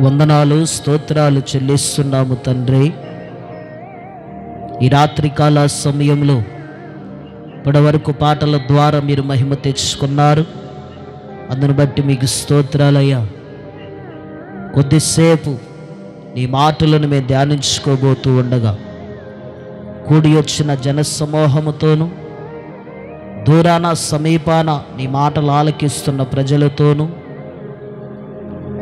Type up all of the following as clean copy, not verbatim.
వందనాలు స్తోత్రాలు చెల్లిస్తున్నాము తండ్రి. ఈ రాత్రికాల సమయంలో ఇప్పటివరకు పాటల ద్వారా మీరు మహిమ తెచ్చుకున్నారు. అందును బట్టి మీకు స్తోత్రాలయ్యా. కొద్దిసేపు నీ మాటలను మేము ధ్యానించుకోబోతూ ఉండగా కూడి వచ్చిన జన సమూహముతోనూ దూరాన సమీపాన నీ మాటలు ఆలకిస్తున్న ప్రజలతోనూ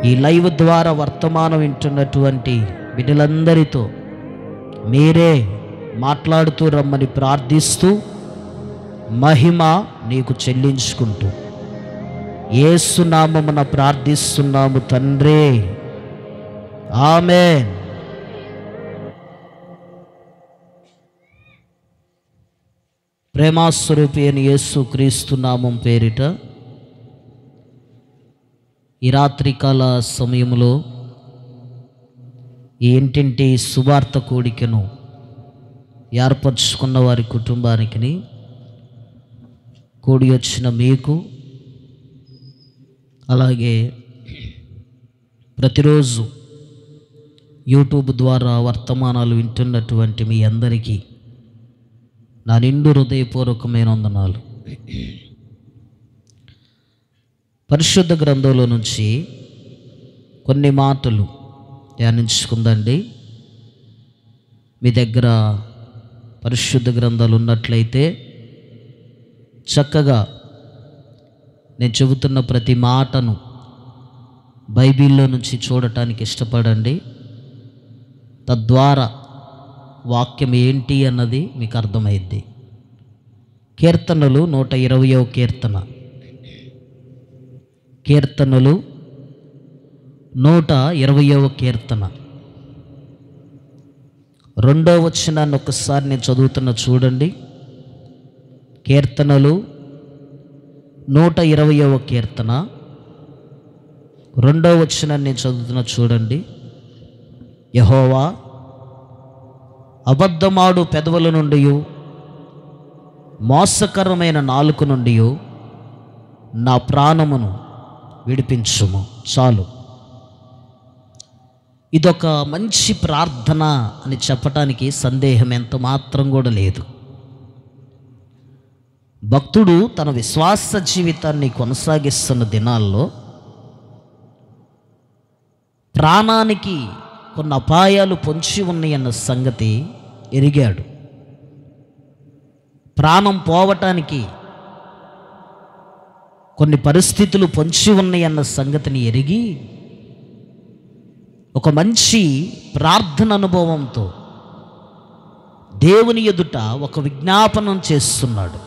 ఈ లైవ్ ద్వారా వర్తమానం వింటున్నటువంటి బిడ్డలందరితో మీరే మాట్లాడుతూ రమ్మని ప్రార్థిస్తూ మహిమ నీకు చెల్లించుకుంటూ యేసు నామమున ప్రార్థిస్తున్నాము తండ్రి, ఆమేన్. ప్రేమాస్వరూపి అయిన యేసు క్రీస్తు నామం పేరిట ఈ రాత్రికాల సమయంలో ఈ ఇంటింటి సువార్త కూడికను ఏర్పరచుకున్న వారి కుటుంబానికి, కూడి వచ్చిన మీకు, అలాగే ప్రతిరోజు యూట్యూబ్ ద్వారా వర్తమానాలు వింటున్నటువంటి మీ అందరికీ నా నిండు హృదయపూర్వకమైన వందనాలు. పరిశుద్ధ గ్రంథంలో నుంచి కొన్ని మాటలు ధ్యానించుకుందండి. మీ దగ్గర పరిశుద్ధ గ్రంథాలు ఉన్నట్లయితే చక్కగా నేను చెబుతున్న ప్రతి మాటను బైబిల్లో నుంచి చూడటానికి ఇష్టపడండి. తద్వారా వాక్యం ఏంటి అన్నది మీకు అర్థమైద్ది. కీర్తనలు 120వ కీర్తన, కీర్తనలు 120వ కీర్తన 2వ వచనాన్ని ఒకసారి నేను చదువుతున్న చూడండి. కీర్తనలు 120వ కీర్తన 2వ వచనాన్ని నేను చదువుతున్న చూడండి. యెహోవా అబద్ధమాడు పెదవుల నుండి మోసకరమైన నాలుక నుండి నా ప్రాణమును విడిపించుము. చాలు. ఇదొక మంచి ప్రార్థన అని చెప్పటానికి సందేహం ఎంత మాత్రం కూడా లేదు. భక్తుడు తన విశ్వాస జీవితాన్ని కొనసాగిస్తున్న దినాల్లో ప్రాణానికి కొన్ని అపాయాలు పొంచి ఉన్నాయన్న సంగతి ఎరిగాడు. ప్రాణం పోవటానికి కొన్ని పరిస్థితులు పొంచి ఉన్నాయన్న సంగతిని ఎరిగి ఒక మంచి ప్రార్థన అనుభవంతో దేవుని ఎదుట ఒక విజ్ఞాపనం చేస్తున్నాడు.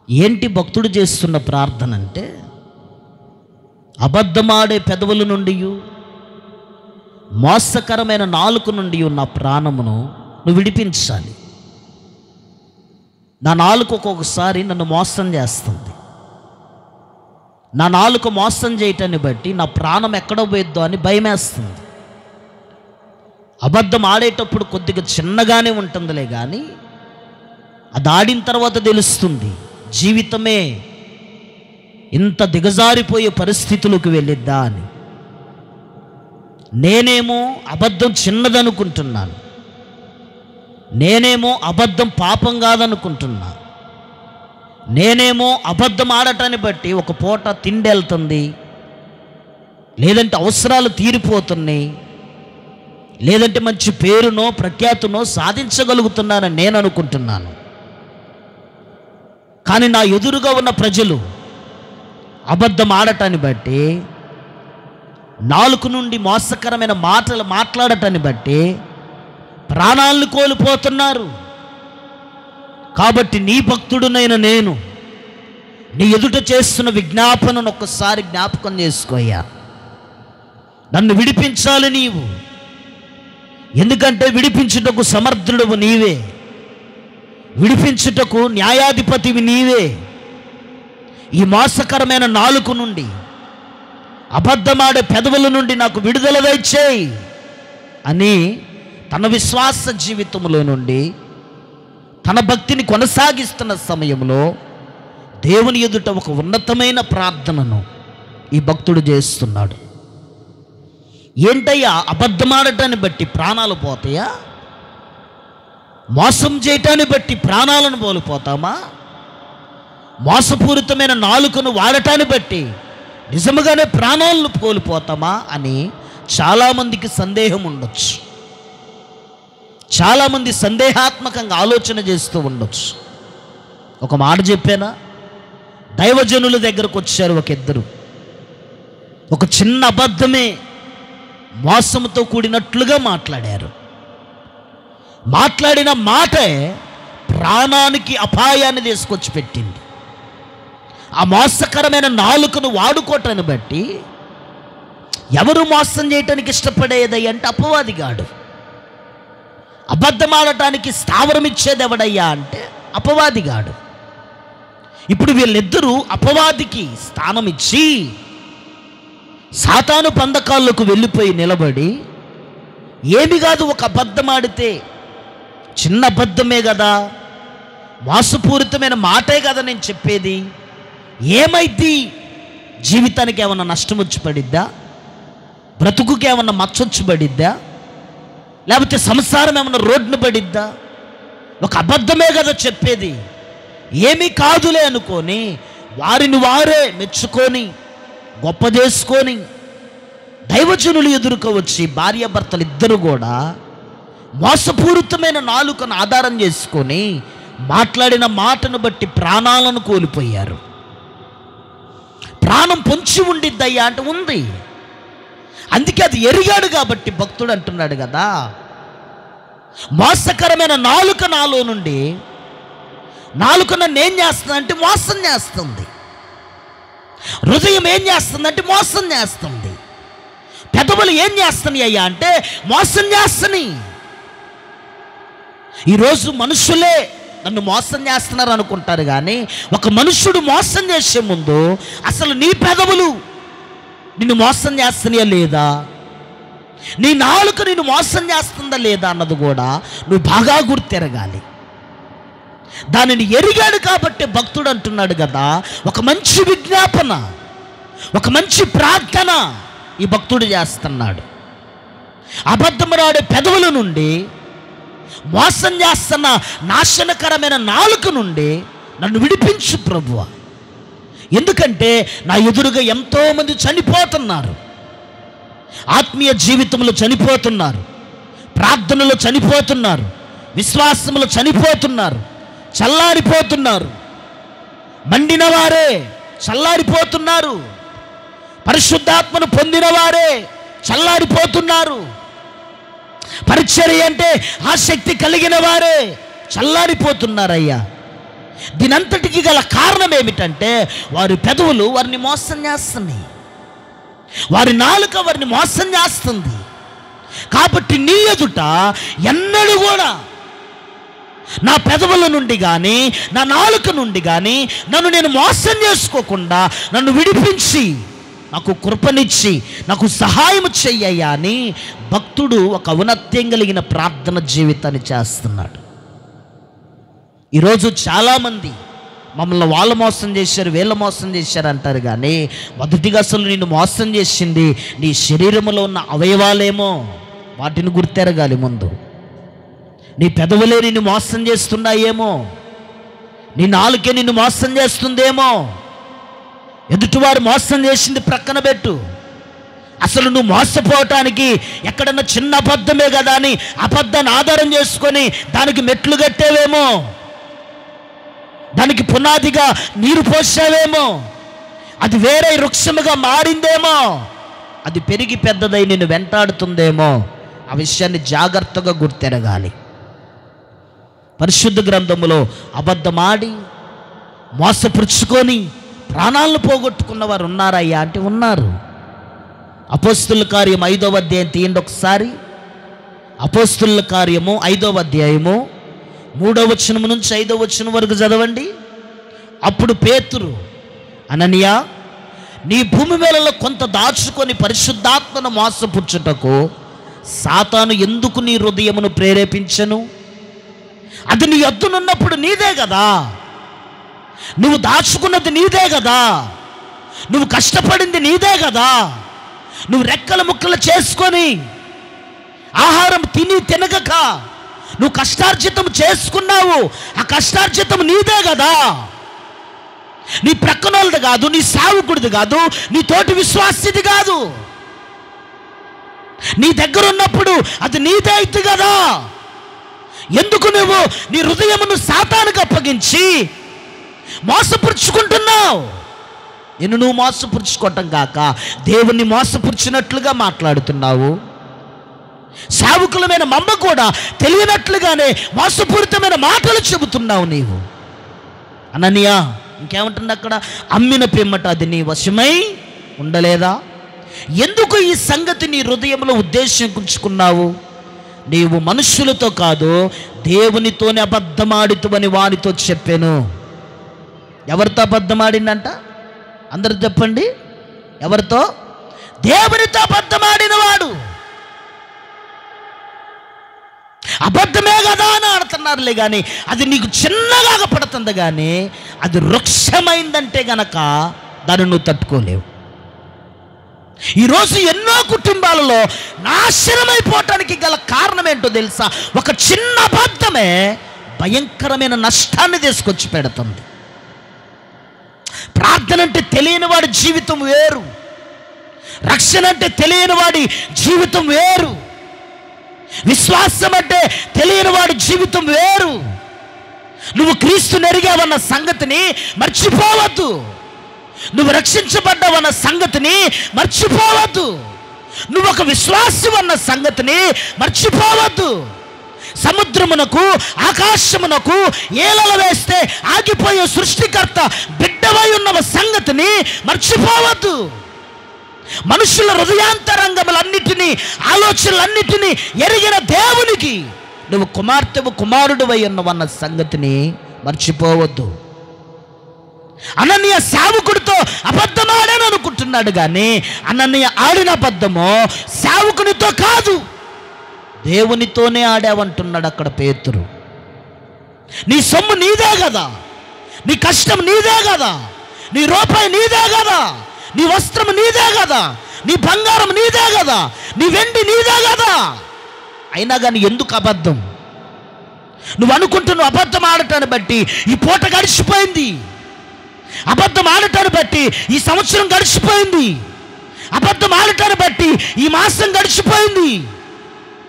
ఏంటి భక్తుడు చేస్తున్న ప్రార్థన అంటే, అబద్ధమాడే పెదవుల నుండి మోసకరమైన నాలుక నుండి నా ప్రాణమును నువ్వు విడిపించాలి. నా నాలుక ఒక్కొక్కసారి నన్ను మోసం చేస్తుంది. నా నాలుక మోసం చేయటాన్ని బట్టి నా ప్రాణం ఎక్కడ పోయిద్దో అని భయమేస్తుంది. అబద్ధం ఆడేటప్పుడు కొద్దిగా చిన్నగానే ఉంటుందిలే కానీ అది ఆడిన తర్వాత తెలుస్తుంది జీవితమే ఇంత దిగజారిపోయే పరిస్థితులకు వెళ్ళిద్దా అని. నేనేమో అబద్ధం చిన్నదనుకుంటున్నాను, నేనేమో అబద్ధం పాపం కాదనుకుంటున్నా, నేనేమో అబద్ధం ఆడటాన్ని బట్టి ఒక పూట తిండి వెళ్తుంది, లేదంటే అవసరాలు తీరిపోతున్నాయి, లేదంటే మంచి పేరునో ప్రఖ్యాతునో సాధించగలుగుతున్నానని నేను అనుకుంటున్నాను. కానీ నా ఎదురుగా ఉన్న ప్రజలు అబద్ధం ఆడటాన్ని బట్టి, నాలుక నుండి మోసకరమైన మాటలు మాట్లాడటాన్ని బట్టి ప్రాణాలను కోల్పోతున్నారు. కాబట్టి నీ భక్తుడునైన నేను నీ ఎదుట చేస్తున్న విజ్ఞాపనను ఒక్కసారి జ్ఞాపకం చేసుకోయ్యా. నన్ను విడిపించాలి నీవు, ఎందుకంటే విడిపించుటకు సమర్థుడవు నీవే, విడిపించుటకు న్యాయాధిపతివి నీవే. ఈ మోసకరమైన నాలుక నుండి, అబద్ధమాడే పెదవుల నుండి నాకు విడుదల దయచేయి అని తన విశ్వాస జీవితంలో నుండి తన భక్తిని కొనసాగిస్తున్న సమయంలో దేవుని ఎదుట ఒక ఉన్నతమైన ప్రార్థనను ఈ భక్తుడు చేస్తున్నాడు. ఏంటయ్యా, అబద్ధమాడటాన్ని బట్టి ప్రాణాలు పోతాయా? మోసం చేయటాన్ని బట్టి ప్రాణాలను కోల్పోతామా? మోసపూరితమైన నాలుకను వాడటాన్ని బట్టి నిజముగానే ప్రాణాలను కోల్పోతామా అని చాలామందికి సందేహం ఉండొచ్చు. చాలామంది సందేహాత్మకంగా ఆలోచన చేస్తూ ఉండొచ్చు. ఒక మాట చెప్పానా, దైవజనుల దగ్గరకు వచ్చారు ఒక ఇద్దరు. ఒక చిన్న అబద్ధమే మోసంతో కూడినట్లుగా మాట్లాడారు. మాట్లాడిన మాటే ప్రాణానికి అపాయాన్ని తీసుకొచ్చి పెట్టింది. ఆ మోసకరమైన నాలుకను వాడుకోవటాన్ని బట్టి ఎవరు మోసం చేయటానికి ఇష్టపడేది అంటే అపవాదిగాడు. అబద్ధమాడటానికి స్థావరం ఇచ్చేది ఎవడయ్యా అంటే అపవాదిగాడు. ఇప్పుడు వీళ్ళిద్దరూ అపవాదికి స్థానం ఇచ్చి సాతాను పందకాల్లోకి వెళ్ళిపోయి నిలబడి, ఏమి కాదు ఒక అబద్ధం ఆడితే, చిన్న అబద్ధమే కదా, మోసపూరితమైన మాటే కదా నేను చెప్పేది, ఏమైద్ది, జీవితానికి ఏమన్నా నష్టం వచ్చి పడిద్దా, బ్రతుకుకి ఏమన్నా మచ్చొచ్చి పడిద్దా, లేకపోతే సంసారం ఏమన్నా రోడ్డును పడిద్దా, ఒక అబద్ధమే కదా చెప్పేది, ఏమీ కాదులే అనుకొని వారిని వారే మెచ్చుకొని గొప్ప చేసుకొని దైవజనులు ఎదురుకు వచ్చి భార్యాభర్తలు ఇద్దరు కూడా మోసపూరితమైన నాలుకను ఆధారం చేసుకొని మాట్లాడిన మాటను బట్టి ప్రాణాలను కోల్పోయారు. ప్రాణం పొంచి ఉండిద్దయ్యా అంటే ఉంది. అందుకే అది ఎరిగాడు కాబట్టి భక్తుడు అంటున్నాడు కదా, మోసకరమైన నాలుక నాలో నుండి, నాలుక నన్ను ఏం చేస్తుందంటే మోసం చేస్తుంది. హృదయం ఏం చేస్తుందంటే మోసం చేస్తుంది. పెదవులు ఏం చేస్తున్నాయి అయ్యా అంటే మోసం చేస్తున్నాయి. ఈరోజు మనుషులే నన్ను మోసం చేస్తున్నారు అనుకుంటారు, కానీ ఒక మనుషుడు మోసం చేసే ముందు అసలు నీ పెదవులు నిన్ను మోసం చేస్తున్నాయా లేదా, నీ నాలుక నిన్ను మోసం చేస్తుందా లేదా అన్నది కూడా నువ్వు బాగా గుర్తెరగాలి. దానిని ఎరిగాడు కాబట్టి భక్తుడు అంటున్నాడు కదా, ఒక మంచి విజ్ఞాపన, ఒక మంచి ప్రార్థన ఈ భక్తుడు చేస్తున్నాడు. అబద్ధములాడే పెదవుల నుండి, మోసం చేస్తున్న నాశనకరమైన నాలుక నుండి నన్ను విడిపించు ప్రభువా. ఎందుకంటే నా ఎదురుగా ఎంతోమంది చనిపోతున్నారు, ఆత్మీయ జీవితంలో చనిపోతున్నారు, ప్రార్థనలో చనిపోతున్నారు, విశ్వాసంలో చనిపోతున్నారు, చల్లారిపోతున్నారు. మండిన వారే చల్లారిపోతున్నారు, పరిశుద్ధాత్మను పొందిన వారే చల్లారిపోతున్నారు, పరిచర్య అంటే ఆసక్తి కలిగిన వారే చల్లారిపోతున్నారయ్యా. దీనంతటికి గల కారణం ఏమిటంటే వారి పెదవులు వారిని మోసం చేస్తున్నాయి, వారి నాలుక వారిని మోసం చేస్తుంది. కాబట్టి నీ ఎదుట ఎన్నడూ కూడా నా పెదవుల నుండి కానీ నా నాలుక నుండి కానీ నన్ను నేను మోసం చేసుకోకుండా నన్ను విడిపించి నాకు కృపనిచ్చి నాకు సహాయం చెయ్యయ్యా అని భక్తుడు ఒక ఔన్నత్యం కలిగిన ప్రార్థన జీవితాన్ని చేస్తున్నాడు. ఈరోజు చాలామంది మమ్మల్ని వాళ్ళు మోసం చేశారు, వీళ్ళు మోసం చేశారు అంటారు, కానీ మొదటిగా అసలు నిన్ను మోసం చేసింది నీ శరీరంలో ఉన్న అవయవాలేమో, వాటిని గుర్తెరగాలి. ముందు నీ పెదవులే నిన్ను మోసం చేస్తున్నాయేమో, నీ నాలుకే నిన్ను మోసం చేస్తుందేమో. ఎదుటివారు మోసం చేసింది ప్రక్కన పెట్టు, అసలు నువ్వు మోసపోవటానికి ఎక్కడన్నా చిన్న అబద్ధమే కదా అని అబద్ధాన్ని ఆధారం చేసుకొని దానికి మెట్లు కట్టేవేమో, దానికి పునాదిగా నీరు పోసావేమో, అది వేరే వృక్షముగా మారిందేమో, అది పెరిగి పెద్దదై నిన్ను వెంటాడుతుందేమో. ఆ విషయాన్ని జాగ్రత్తగా గుర్తెరగాలి. పరిశుద్ధ గ్రంథములో అబద్ధమాడి మోసపుచ్చుకొని ప్రాణాలను పోగొట్టుకున్న వారు ఉన్నారయ్యా అంటే ఉన్నారు. అపోస్తుల కార్యం 5వ అధ్యాయం తీయండి ఒకసారి. అపోస్తుల కార్యము 5వ అధ్యాయము 3వ వచనం నుంచి 5వ వచనం వరకు చదవండి. అప్పుడు పేతురు, అననీయ, నీ భూమి వేళలో కొంత దాచుకొని పరిశుద్ధాత్మను మోసపుచ్చుటకు సాతాను ఎందుకు నీ హృదయమును ప్రేరేపించను? అది నీ యొద్దనున్నప్పుడు నీదే కదా, నువ్వు దాచుకున్నది నీదే కదా, నువ్వు కష్టపడింది నీదే కదా, నువ్వు రెక్కల ముక్కలు చేసుకొని ఆహారం తినక నువ్వు కష్టార్జితం చేసుకున్నావు. ఆ కష్టార్జితం నీదే కదా, నీ ప్రక్కనోళ్ళది కాదు, నీ సేవకుడిది కాదు, నీ తోటి విశ్వాసిది కాదు. నీ దగ్గర ఉన్నప్పుడు అది నీదే అయితే కదా. ఎందుకు నువ్వు నీ హృదయమును సాతానుకు అప్పగించి మోసపురుచుకుంటున్నావు? నువ్వు మోసపురుచుకోవటం కాక దేవుణ్ణి మోసపురిచినట్లుగా మాట్లాడుతున్నావు. సేవకులమైన మమ్మ కూడా తెలియనట్లుగానే మోసపూరితమైన మాటలు చెబుతున్నావు నీవు. అననీయ ఇంకేమంటుంది అక్కడ? అమ్మిన పిమ్మట అది నీ వశమై ఉండలేదా? ఎందుకు ఈ సంగతి నీ హృదయంలో ఉద్దేశించుకున్నావు? నీవు మనుష్యులతో కాదు దేవునితోనే అబద్ధమాడుతువని వారితో చెప్పాను. ఎవరితో అబద్ధమాడిందంట? అందరూ చెప్పండి. ఎవరితో? దేవునితో అబద్ధమాడిన వాడు. అబద్ధమే కదా అని ఆడుతున్నారులే కానీ అది నీకు చిన్నగా పడుతుంది, కానీ అది వృక్షమైందంటే గనక దాన్ని నువ్వు తట్టుకోలేవు. ఈరోజు ఎన్నో కుటుంబాలలో నాశనమైపోవటానికి గల కారణం ఏంటో తెలుసా? ఒక చిన్న అబద్ధమే భయంకరమైన నష్టాన్ని తీసుకొచ్చి పెడుతుంది. ప్రార్థన అంటే తెలియని వాడి జీవితం వేరు, రక్షణ అంటే తెలియని వాడి జీవితం వేరు, విశ్వాసం అంటే తెలియని వాడి జీవితం వేరు. నువ్వు క్రీస్తుని ఎరిగావన్న సంగతిని మర్చిపోవద్దు. నువ్వు రక్షించబడ్డావన్న సంగతిని మర్చిపోవద్దు. నువ్వు ఒక విశ్వాసం అన్న సంగతిని మర్చిపోవద్దు. సముద్రమునకు ఆకాశమునకు ఏలలు వేస్తే ఆగిపోయే సృష్టికర్త బిడ్డవై ఉన్న సంగతిని మర్చిపోవద్దు. మనుషుల హృదయాంతరంగములన్నిటినీ ఆలోచనలన్నిటినీ ఎరిగిన దేవునికి నువ్వు కుమార్తెవు కుమారుడువై ఉన్నవన్న సంగతిని మర్చిపోవద్దు. అననీయ సేవకుడితో అబద్ధమాడాను అనుకుంటున్నాడు, కానీ అననీయ ఆడిన అబద్ధమో సేవకునితో కాదు, దేవునితోనే ఆడావంటున్నాడు అక్కడ పేతురు. నీ సొమ్ము నీదే కదా, నీ కష్టం నీదే కదా, నీ రూపాయి నీదే కదా, నీ వస్త్రం నీదే కదా, నీ బంగారం నీదే కదా, నీ వెండి నీదే కదా. అయినా కానీ ఎందుకు అబద్ధం? నువ్వు అనుకుంటున్నావు అబద్ధం ఆడటాన్ని బట్టి ఈ పూట గడిచిపోయింది, అబద్ధం ఆడటాన్ని బట్టి ఈ సంవత్సరం గడిచిపోయింది, అబద్ధం ఆడటాన్ని బట్టి ఈ మాసం గడిచిపోయింది.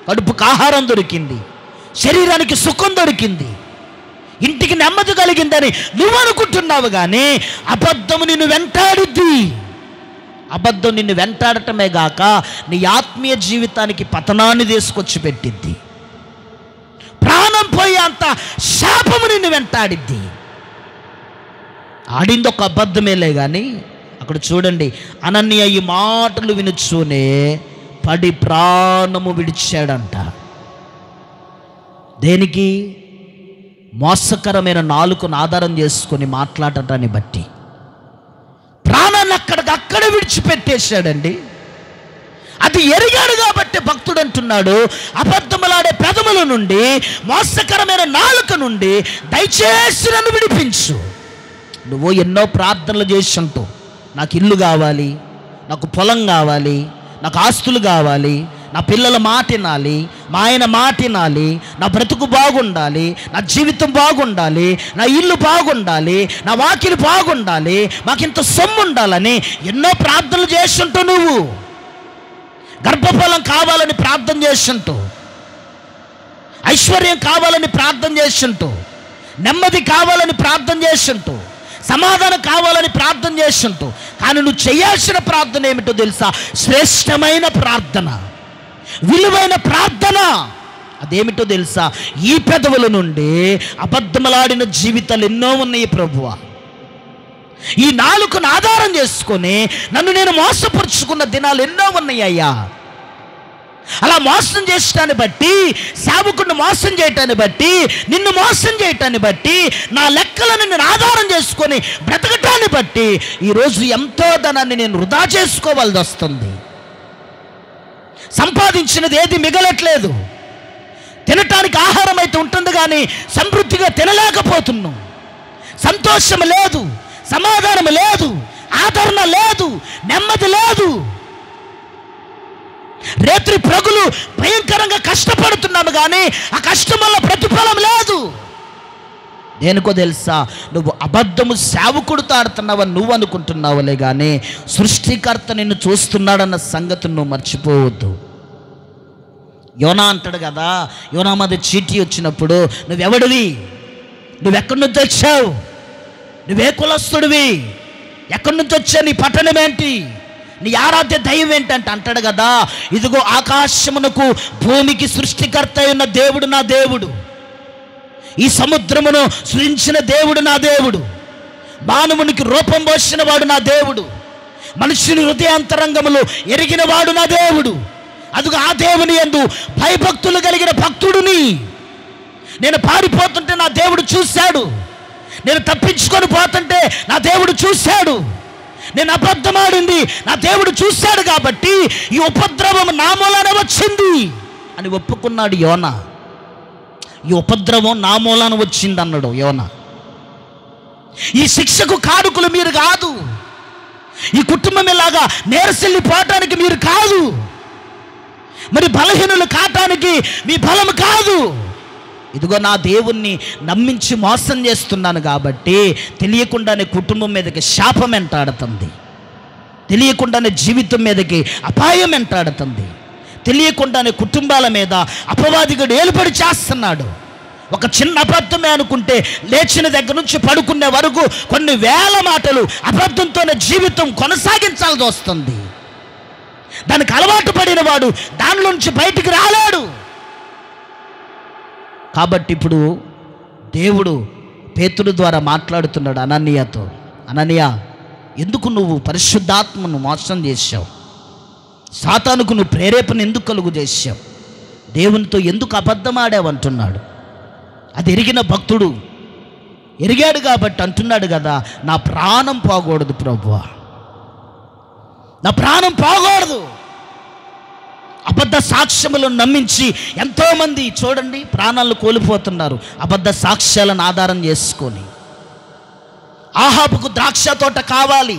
కడుపుకు ఆహారం దొరికింది, శరీరానికి సుఖం దొరికింది, ఇంటికి నెమ్మది కలిగిందని నువ్వు అనుకుంటున్నావు, కానీ అబద్ధము నిన్ను వెంటాడుద్ది. అబద్ధం నిన్ను వెంటాడటమే గాక నీ ఆత్మీయ జీవితానికి పతనాన్ని తీసుకొచ్చి పెట్టిద్ది. ప్రాణం పోయే అంత శాపము నిన్ను వెంటాడిద్ది. ఆడింది ఒక అబద్ధమేలే కానీ అక్కడ చూడండి, అననీయ ఈ మాటలు వినుచూనే పడి ప్రాణము విడిచాడంట. దేనికి? మోసకరమైన నాలుకను ఆధారం చేసుకొని మాట్లాడటాన్ని బట్టి ప్రాణాన్ని అక్కడ విడిచిపెట్టేశాడండి. అది ఎరిగాడు కాబట్టి భక్తుడు అంటున్నాడు, అబద్ధములాడే పెదముల నుండి, మోసకరమైన నాలుక నుండి దయచేసి నన్ను విడిపించు. నువ్వు ఎన్నో ప్రార్థనలు చేసి ఉంటావు, నాకు ఇల్లు కావాలి, నాకు పొలం కావాలి, నాకు ఆస్తులు కావాలి, నా పిల్లల మాట వినాలి, మా ఆయన మాట వినాలి, నా బ్రతుకు బాగుండాలి, నా జీవితం బాగుండాలి, నా ఇల్లు బాగుండాలి, నా వాకిలి బాగుండాలి, మాకింత సొమ్ము ఉండాలని ఎన్నో ప్రార్థనలు చేస్తుంటావు. నువ్వు గర్భఫలం కావాలని ప్రార్థన చేస్తుంటావు, ఐశ్వర్యం కావాలని ప్రార్థన చేస్తుంటావు, నెమ్మది కావాలని ప్రార్థన చేస్తుంటావు, సమాధానం కావాలని ప్రార్థన చేస్తుంటావు. కానీ నువ్వు చేయాల్సిన ప్రార్థన ఏమిటో తెలుసా? శ్రేష్టమైన ప్రార్థన, విలువైన ప్రార్థన. అదేమిటో తెలుసా? ఈ పెదవుల నుండి అబద్ధములాడిన జీవితాలు ఎన్నో ఉన్నాయి ప్రభువా. ఈ నాలుకను ఆధారం చేసుకొని నన్ను నేను మోసపరుచుకున్న దినాలు ఎన్నో ఉన్నాయి అయ్యా. అలా మోసం చేసటాన్ని బట్టి, సేవకుడిని మోసం చేయటాన్ని బట్టి, నిన్ను మోసం చేయటాన్ని బట్టి, నా లెక్కలను నేను ఆధారం చేసుకొని బ్రతకటాన్ని బట్టి ఈరోజు ఎంతో ధనాన్ని నేను వృధా చేసుకోవాల్సి వస్తుంది. సంపాదించినది ఏది మిగలట్లేదు. తినటానికి ఆహారం అయితే ఉంటుంది, కానీ సమృద్ధిగా తినలేకపోతున్నాం. సంతోషం లేదు, సమాధానం లేదు, ఆదరణ లేదు, నెమ్మది లేదు. తీవ్రంగా కష్టపడుతున్నాను, కానీ ఆ కష్టం వల్ల ప్రతిఫలం లేదు. దేనికో తెలుసా? నువ్వు అబద్ధము సేవకుడితో ఆడుతున్నావని నువ్వు అనుకుంటున్నావులే, కానీ సృష్టికర్త నిన్ను చూస్తున్నాడన్న సంగతిని నువ్వు మర్చిపోవద్దు. యోనా అంటాడు కదా, యోనా మీద చీటీ వచ్చినప్పుడు, నువ్వెవడివి, నువ్వెక్కడి నుంచి వచ్చావు, నువ్వే కులస్తుడివి, ఎక్కడి నుంచి వచ్చావు, నీ పట్టణం ఏంటి, నీ ఆరాధ్య దైవం ఏంటంటే అంటాడు కదా, ఇదిగో ఆకాశమునకు భూమికి సృష్టికర్త అయిన దేవుడు నా దేవుడు, ఈ సముద్రమును సృజించిన దేవుడు నా దేవుడు, మానవునికి రూపం పోసిన వాడు నా దేవుడు, మనుషుని హృదయాంతరంగములు ఎరిగిన వాడు నా దేవుడు. అదిగో ఆ దేవుని యందు భయభక్తులు కలిగిన భక్తుడిని. నేను పారిపోతుంటే నా దేవుడు చూశాడు, నేను తప్పించుకొని పోతుంటే నా దేవుడు చూశాడు, నేను అబద్ధమాడింది నా దేవుడు చూశాడు, కాబట్టి ఈ ఉపద్రవం నా మూలాన వచ్చింది అని ఒప్పుకున్నాడు యోనా. ఈ ఉపద్రవం నా మూలాన వచ్చింది అన్నాడు యోనా. ఈ శిక్షకు కారకులు మీరు కాదు, ఈ కుటుంబం ఇలాగా నేరసిల్లిపోవటానికి మీరు కాదు, మరి బలహీనులు కాటానికి మీ బలం కాదు. ఇదిగో నా దేవుణ్ణి నమ్మించి మోసం చేస్తున్నాను కాబట్టి తెలియకుండానే కుటుంబం మీదకి శాపం వెంటాడుతుంది, తెలియకుండానే జీవితం మీదకి అపాయం వెంటాడుతుంది, తెలియకుండానే కుటుంబాల మీద అపవాదిగాడు ఏలుబడి చేస్తున్నాడు. ఒక చిన్న అబద్ధమే అనుకుంటే లేచిన దగ్గర నుంచి పడుకునే వరకు కొన్ని వేల మాటలు అబద్ధంతోనే జీవితం కొనసాగించాల్సి వస్తుంది. దానికి అలవాటు పడిన వాడు దానిలో నుంచి బయటికి రాలేడు. కాబట్టి ఇప్పుడు దేవుడు పేతురు ద్వారా మాట్లాడుతున్నాడు అననీయతో, అననీయ, ఎందుకు నువ్వు పరిశుద్ధాత్మను మోసం చేశావు, సాతానుకు నువ్వు ప్రేరేపణ ఎందుకు కలుగు చేశావు, దేవునితో ఎందుకు అబద్ధమాడావు అంటున్నాడు. అది ఎరిగిన భక్తుడు ఎరిగాడు కాబట్టి అంటున్నాడు కదా, నా ప్రాణం పోకూడదు ప్రభువా, నా ప్రాణం పోకూడదు. అబద్ధ సాక్ష్యములను నమ్మించి ఎంతోమంది చూడండి ప్రాణాలను కోల్పోతున్నారు అబద్ధ సాక్ష్యాలను ఆధారం చేసుకొని. ఆహాబుకు ద్రాక్ష తోట కావాలి,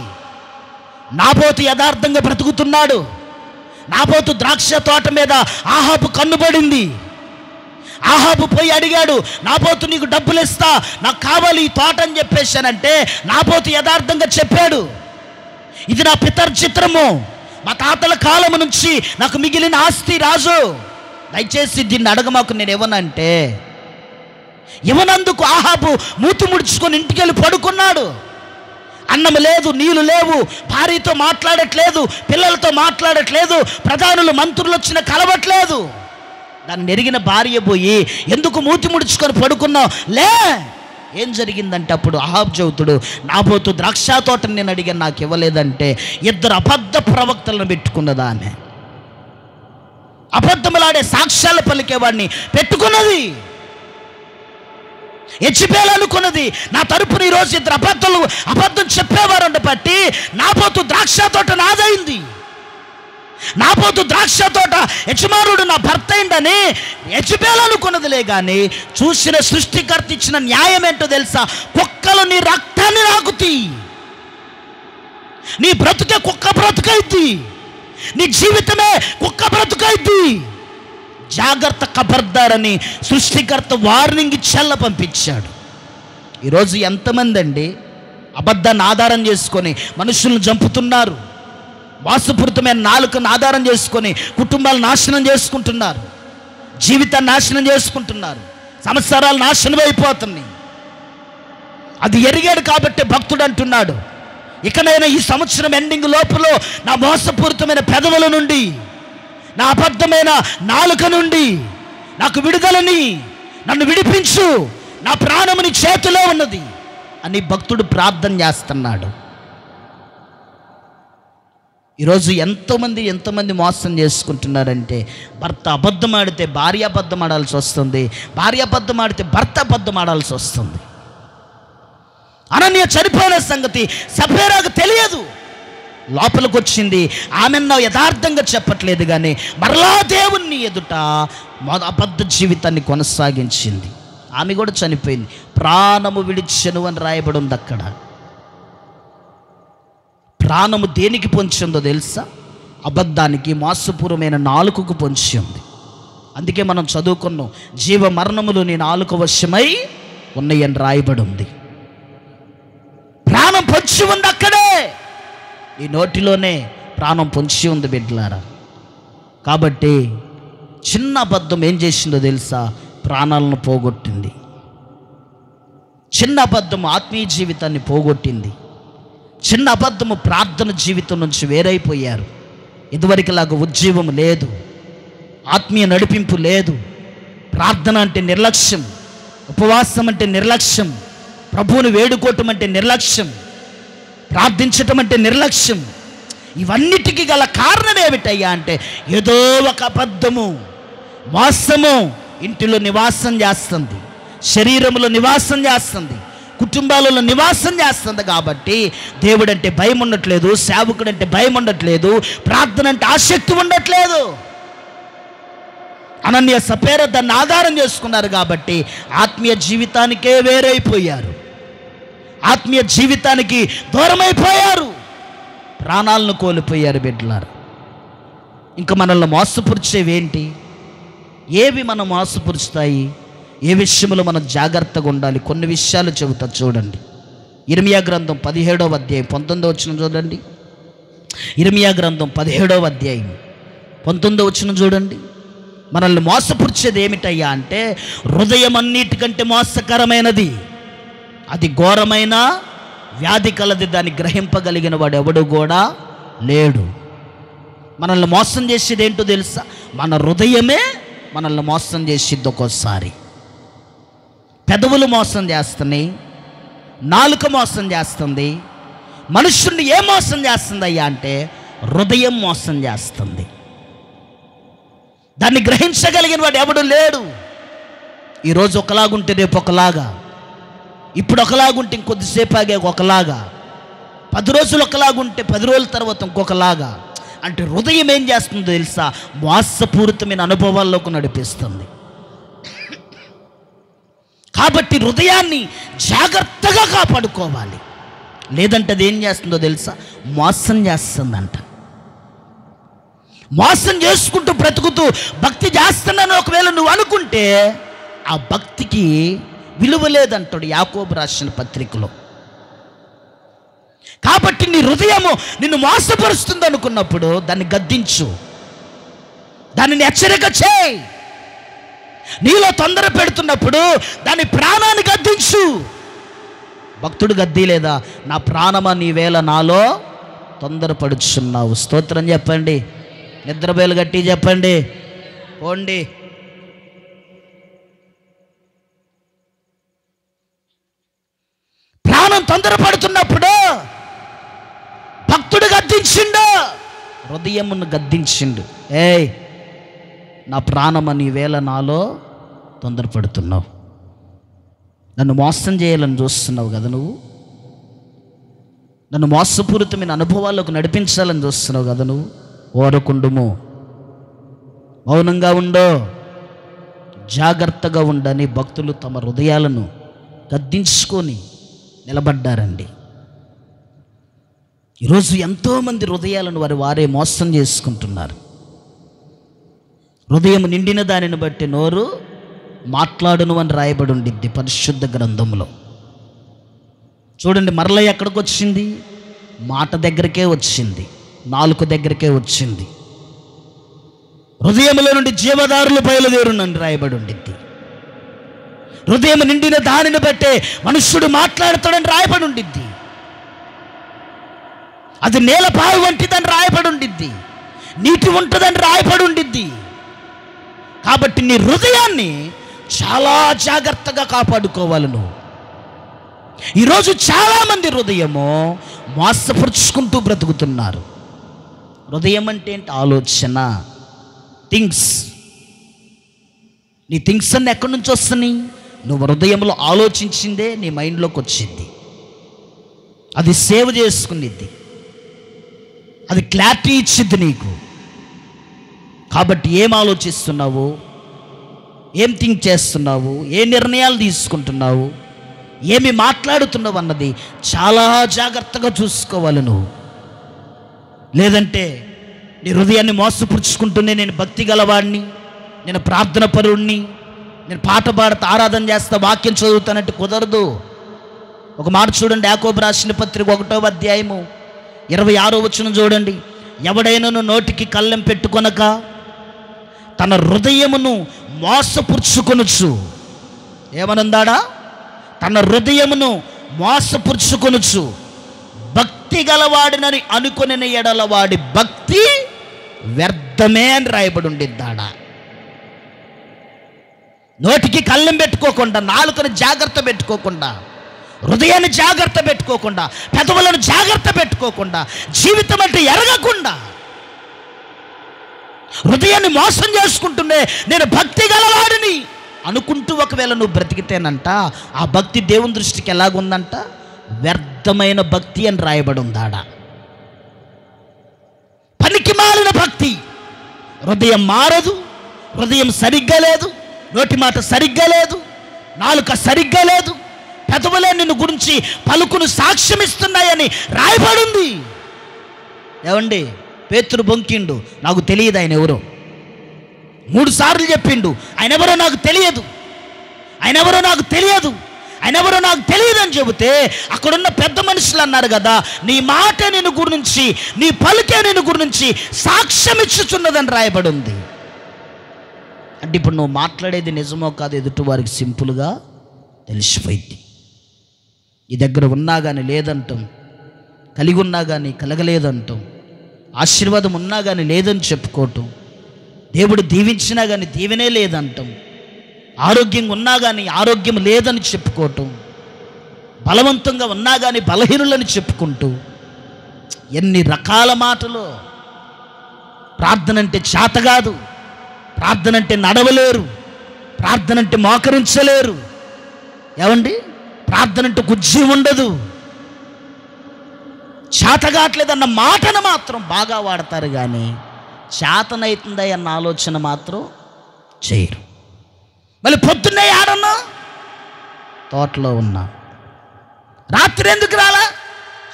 నాబోతు యథార్థంగా బ్రతుకుతున్నాడు, నాబోతు ద్రాక్ష తోట మీద ఆహాబు కన్నుబడింది. ఆహాబు పోయి అడిగాడు, నాబోతు నీకు డబ్బులు ఇస్తా, నాకు కావాలి ఈ తోట అని చెప్పేశానంటే నాబోతు యథార్థంగా చెప్పాడు, ఇది నా పితర్చిత్రము, మా తాతల కాలం నుంచి నాకు మిగిలిన ఆస్తి రాజు, దయచేసి దీన్ని అడగమాకు, నేను ఇవ్వనంటే ఇవ్వనందుకు ఆహాబు మూతి ముడుచుకొని ఇంటికి వెళ్ళి పడుకున్నాడు. అన్నం లేదు, నీళ్లు లేవు, భార్యతో మాట్లాడట్లేదు, పిల్లలతో మాట్లాడట్లేదు, ప్రధానులు మంత్రులు వచ్చిన కలవట్లేదు. దాన్ని ఎరిగిన భార్య పోయి ఎందుకు మూతి ముడుచుకొని పడుకున్నావు, లే, ఏం జరిగిందంటే అప్పుడు ఆహాబు చెబుతాడు, నాబోతు ద్రాక్ష తోటని నేను అడిగాను నాకు ఇవ్వలేదంటే ఇద్దరు అబద్ధ ప్రవక్తలను పెట్టుకున్నదా ఆమె, అబద్ధములాడే సాక్ష్యాలు పలికేవాడిని పెట్టుకున్నది, హెచ్చిబేలు అనుకున్నది. నా తరపున ఈరోజు ఇద్దరు అబద్ధం చెప్పేవారు బట్టి నాబోతు ద్రాక్ష తోట నాదైంది, నాబోతు ద్రాక్ష తోట యజమానుడు నా భర్త అయిందని హెచ్చిబేలు అనుకున్నదిలే, కానీ చూసిన సృష్టికర్త ఇచ్చిన న్యాయం ఏంటో తెలుసా? కుక్కలు నీ రక్తాన్ని రాకుతాయి, నీ బ్రతుకే కుక్క బ్రతుకైద్ది, నీ జీవితమే కుక్క బ్రతుకైద్ది. జాగ్రత్త, ఖబర్దారని సృష్టికర్త వార్నింగ్ ఇచ్చేలా పంపించాడు. ఈరోజు ఎంతమంది అండి అబద్ధాన్ని ఆధారం చేసుకొని మనుషులను చంపుతున్నారు, వాసపూరితమైన నాలుకను ఆధారం చేసుకొని కుటుంబాలు నాశనం చేసుకుంటున్నారు, జీవితాన్ని నాశనం చేసుకుంటున్నారు, సంవత్సరాలు నాశనం అయిపోతున్నాయి. అది ఎరిగాడు కాబట్టి భక్తుడు అంటున్నాడు, ఇకనైనా ఈ సంవత్సరం ఎండింగ్ లోపల నా మోసపూరితమైన పెదవుల నుండి, నా అబద్ధమైన నాలుక నుండి నాకు విడుదలని, నన్ను విడిపించు, నా ప్రాణము నీ చేతిలో ఉన్నది అని భక్తుడు ప్రార్థన చేస్తున్నాడు. ఈరోజు ఎంతమంది మోసం చేసుకుంటున్నారంటే, భర్త అబద్ధం ఆడితే భార్య అబద్ధం ఆడాల్సి వస్తుంది, భార్య అబద్ధం ఆడితే భర్త అబద్ధం ఆడాల్సి వస్తుంది. అననీయ చనిపోయిన సంగతి సఫేరాకు తెలియదు, లోపలికి వచ్చింది, ఆమెను యథార్థంగా చెప్పట్లేదు, కానీ మరలా దేవుణ్ణి ఎదుట అబద్ధ జీవితాన్ని కొనసాగించింది. ఆమె కూడా చనిపోయింది, ప్రాణము విడిచెను అని రాయబడి ఉంది అక్కడ. ప్రాణము దేనికి పొంచి ఉందో తెలుసా? అబద్ధానికి, మోసపూర్వమైన నాలుకకు పొంచి ఉంది. అందుకే మనం చదువుకున్నాం, జీవ మరణములు నీ నాలుక వశమై ఉన్నాయని రాయబడి ఉంది. ప్రాణం పొంచి ఉంది అక్కడే, ఈ నోటిలోనే ప్రాణం పొంచి ఉంది బిడ్డలారా. కాబట్టి చిన్న అబద్ధం ఏం చేసిందో తెలుసా? ప్రాణాలను పోగొట్టింది. చిన్న అబద్ధము ఆత్మీయ జీవితాన్ని పోగొట్టింది. చిన్న అబద్ధము ప్రార్థన జీవితం నుంచి వేరైపోయారు. ఇదివరకులాగా ఉజ్జీవం లేదు, ఆత్మీయ నడిపింపు లేదు. ప్రార్థన అంటే నిర్లక్ష్యం, ఉపవాసం అంటే నిర్లక్ష్యం, ప్రభువుని వేడుకోవటం అంటే నిర్లక్ష్యం, ప్రార్థించటం అంటే నిర్లక్ష్యం. ఇవన్నిటికీ గల కారణం ఏమిటయ్యా అంటే ఏదో ఒక అబద్ధము, మోసము ఇంటిలో నివాసం చేస్తుంది, శరీరంలో నివాసం చేస్తుంది, కుటుంబాలలో నివాసం చేస్తుంది. కాబట్టి దేవుడు అంటే భయం ఉండట్లేదు, సేవకుడు అంటే భయం ఉండట్లేదు, ప్రార్థన అంటే ఆసక్తి ఉండట్లేదు. అనన్య సపేర దాన్ని ఆధారం చేసుకున్నారు కాబట్టి ఆత్మీయ జీవితానికే వేరైపోయారు, ఆత్మీయ జీవితానికి దూరమైపోయారు, ప్రాణాలను కోల్పోయారు బిడ్డలారు. ఇంకా మనల్ని మోసపురిచేవేంటి? ఏవి మనం మోసపురుస్తాయి? ఏ విషయంలో మనం జాగ్రత్తగా ఉండాలి? కొన్ని విషయాలు చెబుతా చూడండి. ఇర్మియా గ్రంథం 17వ అధ్యాయం 19వ వచనం చూడండి. ఇర్మియా గ్రంథం 17వ అధ్యాయం 19వ వచనం చూడండి. మనల్ని మోసపురిచేది ఏమిటయ్యా అంటే హృదయం అన్నిటికంటే మోసకరమైనది, అది ఘోరమైన వ్యాధి కలది, దాన్ని గ్రహింపగలిగిన వాడు ఎవడు కూడా లేడు. మనల్ని మోసం చేసేది ఏంటో తెలుసా? మన హృదయమే మనల్ని మోసం చేసిద్ది. ఒక్కోసారి పెదవులు మోసం చేస్తున్నాయి, నాలుక మోసం చేస్తుంది. మనుషుల్ని ఏ మోసం చేస్తుంది అయ్యా అంటే హృదయం మోసం చేస్తుంది. దాన్ని గ్రహించగలిగిన వాడు ఎవడు లేడు. ఈరోజు ఒకలాగుంటే రేపు ఒకలాగా, ఇప్పుడు ఒకలాగుంటే ఇంకొద్దిసేపు ఆగే ఒకలాగా, 10 రోజులు ఒకలాగుంటే 10 రోజుల తర్వాత ఇంకొకలాగా. అంటే హృదయం ఏం చేస్తుందో తెలుసా? మోసపూరితమైన అనుభవాల్లోకి నడిపిస్తుంది. కాబట్టి హృదయాన్ని జాగ్రత్తగా కాపాడుకోవాలి, లేదంటే అది ఏం చేస్తుందో తెలుసా? మోసం చేస్తుందంట. మోసం చేసుకుంటూ బ్రతుకుతూ భక్తి చేస్తున్నాను ఒకవేళ నువ్వు అనుకుంటే ఆ భక్తికి విలువ లేదంటాడు యాకోబు రాసిన పత్రికలో. కాబట్టి నీ హృదయము నిన్ను మోసపరుస్తుంది అనుకున్నప్పుడు దాన్ని గద్దించు, దానిని హెచ్చరిక చేయి. నీలో తొందర పెడుతున్నప్పుడు దాని ప్రాణాన్ని గద్దించు. భక్తుడు గద్ది లేదా? నా ప్రాణమా నీ వేళ నాలో తొందరపడుచున్నావు. స్తోత్రం చెప్పండి, నిద్రబేలు గట్టి చెప్పండి, పోండి. ప్రాణం తొందరపడుతున్నప్పుడు భక్తుడు గద్దించిండు, హృదయమును గద్దించిండు. ఏయ్ నా ప్రాణమా నీ వేళ నాలో తొందరపడుతున్నావు, నన్ను మోసం చేయాలని చూస్తున్నావు కదా, నువ్వు నన్ను మోసపూరితమైన అనుభవాల్లోకి నడిపించాలని చూస్తున్నావు కదా, నువ్వు ఓరకుండుము, మౌనంగా ఉండో, జాగ్రత్తగా ఉండని భక్తులు తమ హృదయాలను గద్దించుకొని నిలబడ్డారండి. ఈరోజు ఎంతోమంది హృదయాలను వారే మోసం చేసుకుంటున్నారు. హృదయం నిండిన దానిని బట్టి నోరు మాట్లాడును అని రాయబడి ఉండిద్ది పరిశుద్ధ గ్రంథంలో. చూడండి, మరల ఎక్కడికి వచ్చింది? మాట దగ్గరికే వచ్చింది, నాలుక దగ్గరికే వచ్చింది. హృదయంలో నుండి జీవదారులు బయలుదేరునని రాయబడి ఉండిద్ది. హృదయం నిండిన దానిని బట్టే మనుష్యుడు మాట్లాడతాడని రాయబడి ఉండిద్ది. అది నేలపావు వంటిదని రాయబడి ఉండిద్ది, నీటి ఉంటుందని రాయబడి ఉండిద్ది. కాబట్టి నీ హృదయాన్ని చాలా జాగ్రత్తగా కాపాడుకోవాలి నువ్వు. ఈరోజు చాలామంది హృదయము మోసపరుచుకుంటూ బ్రతుకుతున్నారు. హృదయం అంటే ఏంటి? ఆలోచన, థింగ్స్. నీ థింగ్స్ అన్నీ ఎక్కడి నుంచి వస్తున్నాయి? నువ్వు హృదయంలో ఆలోచించిందే నీ మైండ్లోకి వచ్చింది, అది సేవ్ చేసుకునిద్ది, అది క్లారిటీ ఇచ్చిద్ది నీకు. కాబట్టి ఏం ఆలోచిస్తున్నావు, ఏం థింక్ చేస్తున్నావు, ఏ నిర్ణయాలు తీసుకుంటున్నావు, ఏమి మాట్లాడుతున్నావు అన్నది చాలా జాగ్రత్తగా చూసుకోవాలి నువ్వు. లేదంటే నీ హృదయాన్ని మోసపుచ్చుకుంటూనే నేను భక్తి గలవాడిని, నేను ప్రార్థన పరుణ్ణి, నేను పాట పాడుతా ఆరాధన చేస్తా వాక్యం చదువుతానంటే కుదరదు. ఒక మాట చూడండి, యాకోబు రాసిన పత్రిక 1వ అధ్యాయము 26వ వచనం చూడండి. ఎవడైనను నోటికి కళ్ళెం పెట్టుకొనక తన హృదయమును మోసపుచ్చుకొనుచు, ఏమనుందాడా? తన హృదయమును మోసపుచ్చుకొనుచు భక్తి గలవాడినని అనుకుని ఎడల వాడి భక్తి వ్యర్థమే అని రాయబడి ఉండిద్దాడా. నోటికి కళ్ళెం పెట్టుకోకుండా, నాలుకను జాగ్రత్త పెట్టుకోకుండా, హృదయాన్ని జాగ్రత్త పెట్టుకోకుండా, పెదవులను జాగ్రత్త పెట్టుకోకుండా, జీవితం అంటే ఎరగకుండా హృదయాన్ని మోసం చేసుకుంటుండే నేను భక్తి గలవాడిని అనుకుంటూ ఒకవేళ నువ్వు బ్రతికితేనంట ఆ భక్తి దేవుని దృష్టికి ఎలాగుందంట? వ్యర్థమైన భక్తి అని రాయబడి ఉందాడ. పనికి మాలిన భక్తి. హృదయం మారదు, హృదయం సరిగ్గా లేదు, నోటి మాట సరిగ్గా లేదు, నాలుక సరిగ్గా లేదు, పెదవులే నిన్ను గురించి పలుకును సాక్ష్యం ఇస్తున్నాయని రాయబడింది. ఏమండి, పేతురు బొంకిండు, నాకు తెలియదు ఆయన ఎవరో. 3 సార్లు చెప్పిండు, ఆయన ఎవరో నాకు తెలియదు, ఆయన ఎవరో నాకు తెలియదు, ఆయన ఎవరో నాకు తెలియదు అని చెబితే అక్కడున్న పెద్ద మనుషులు అన్నారు కదా, నీ మాట నేను గురించి, నీ పలుకే నేను గురించి సాక్ష్యం ఇచ్చుచున్నదని రాయబడి ఉంది. అంటే ఇప్పుడు నువ్వు మాట్లాడేది నిజమో కాదు ఎదుటి వారికి సింపుల్గా తెలిసిపోయింది. ఈ దగ్గర ఉన్నా కానీ లేదంటాం, కలిగి ఉన్నా కానీ కలగలేదంటాం, ఆశీర్వాదం ఉన్నా కానీ లేదని చెప్పుకోవటం, దేవుడు దీవించినా కానీ దీవెనే లేదంటాం, ఆరోగ్యంగా ఉన్నా కానీ ఆరోగ్యం లేదని చెప్పుకోవటం, బలవంతంగా ఉన్నా కానీ బలహీనులని చెప్పుకుంటూ ఎన్ని రకాల మాటలు. ప్రార్థన అంటే చేత కాదు, ప్రార్థన అంటే నడవలేరు, ప్రార్థన అంటే మోకరించలేరు. ఏమండి, ప్రార్థన అంటే గుజ్జి ఉండదు. చేతగాట్లేదన్న మాటను మాత్రం బాగా వాడతారు కానీ చేతనైతుందా అన్న ఆలోచన మాత్రం చేయరు. మళ్ళీ పొద్దున్నే ఆడన్నా, తోటలో ఉన్నా, రాత్రి ఎందుకు రాలా?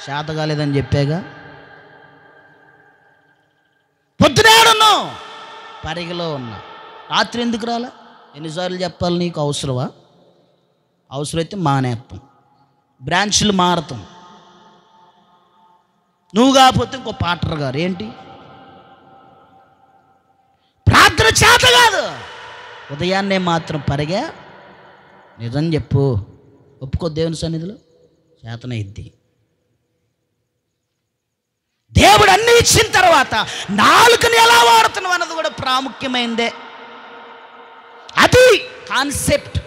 చేత కాలేదని చెప్పాగా. పొద్దునే ఆడన్నా, పరిగలో ఉన్నా, రాత్రి ఎందుకు రాలా? ఎన్నిసార్లు చెప్పాలి నీకు? అవసరమా? అవసరమైతే మానేస్తాం, బ్రాంచ్లు మారుతాం. నువ్వు కాకపోతే ఇంకో పాటర్ గారు. ఏంటి ప్రార్థన చేత కాదు, ఉదయాన్నే మాత్రం పరిగా. నిజం చెప్పు, ఒప్పుకో దేవుని సన్నిధిలో, చేతనైద్ది. దేవుడు అన్ని ఇచ్చిన తర్వాత నాలుకని ఎలా వాడుతున్నావు అన్నది కూడా ప్రాముఖ్యమైందే. అది కాన్సెప్ట్,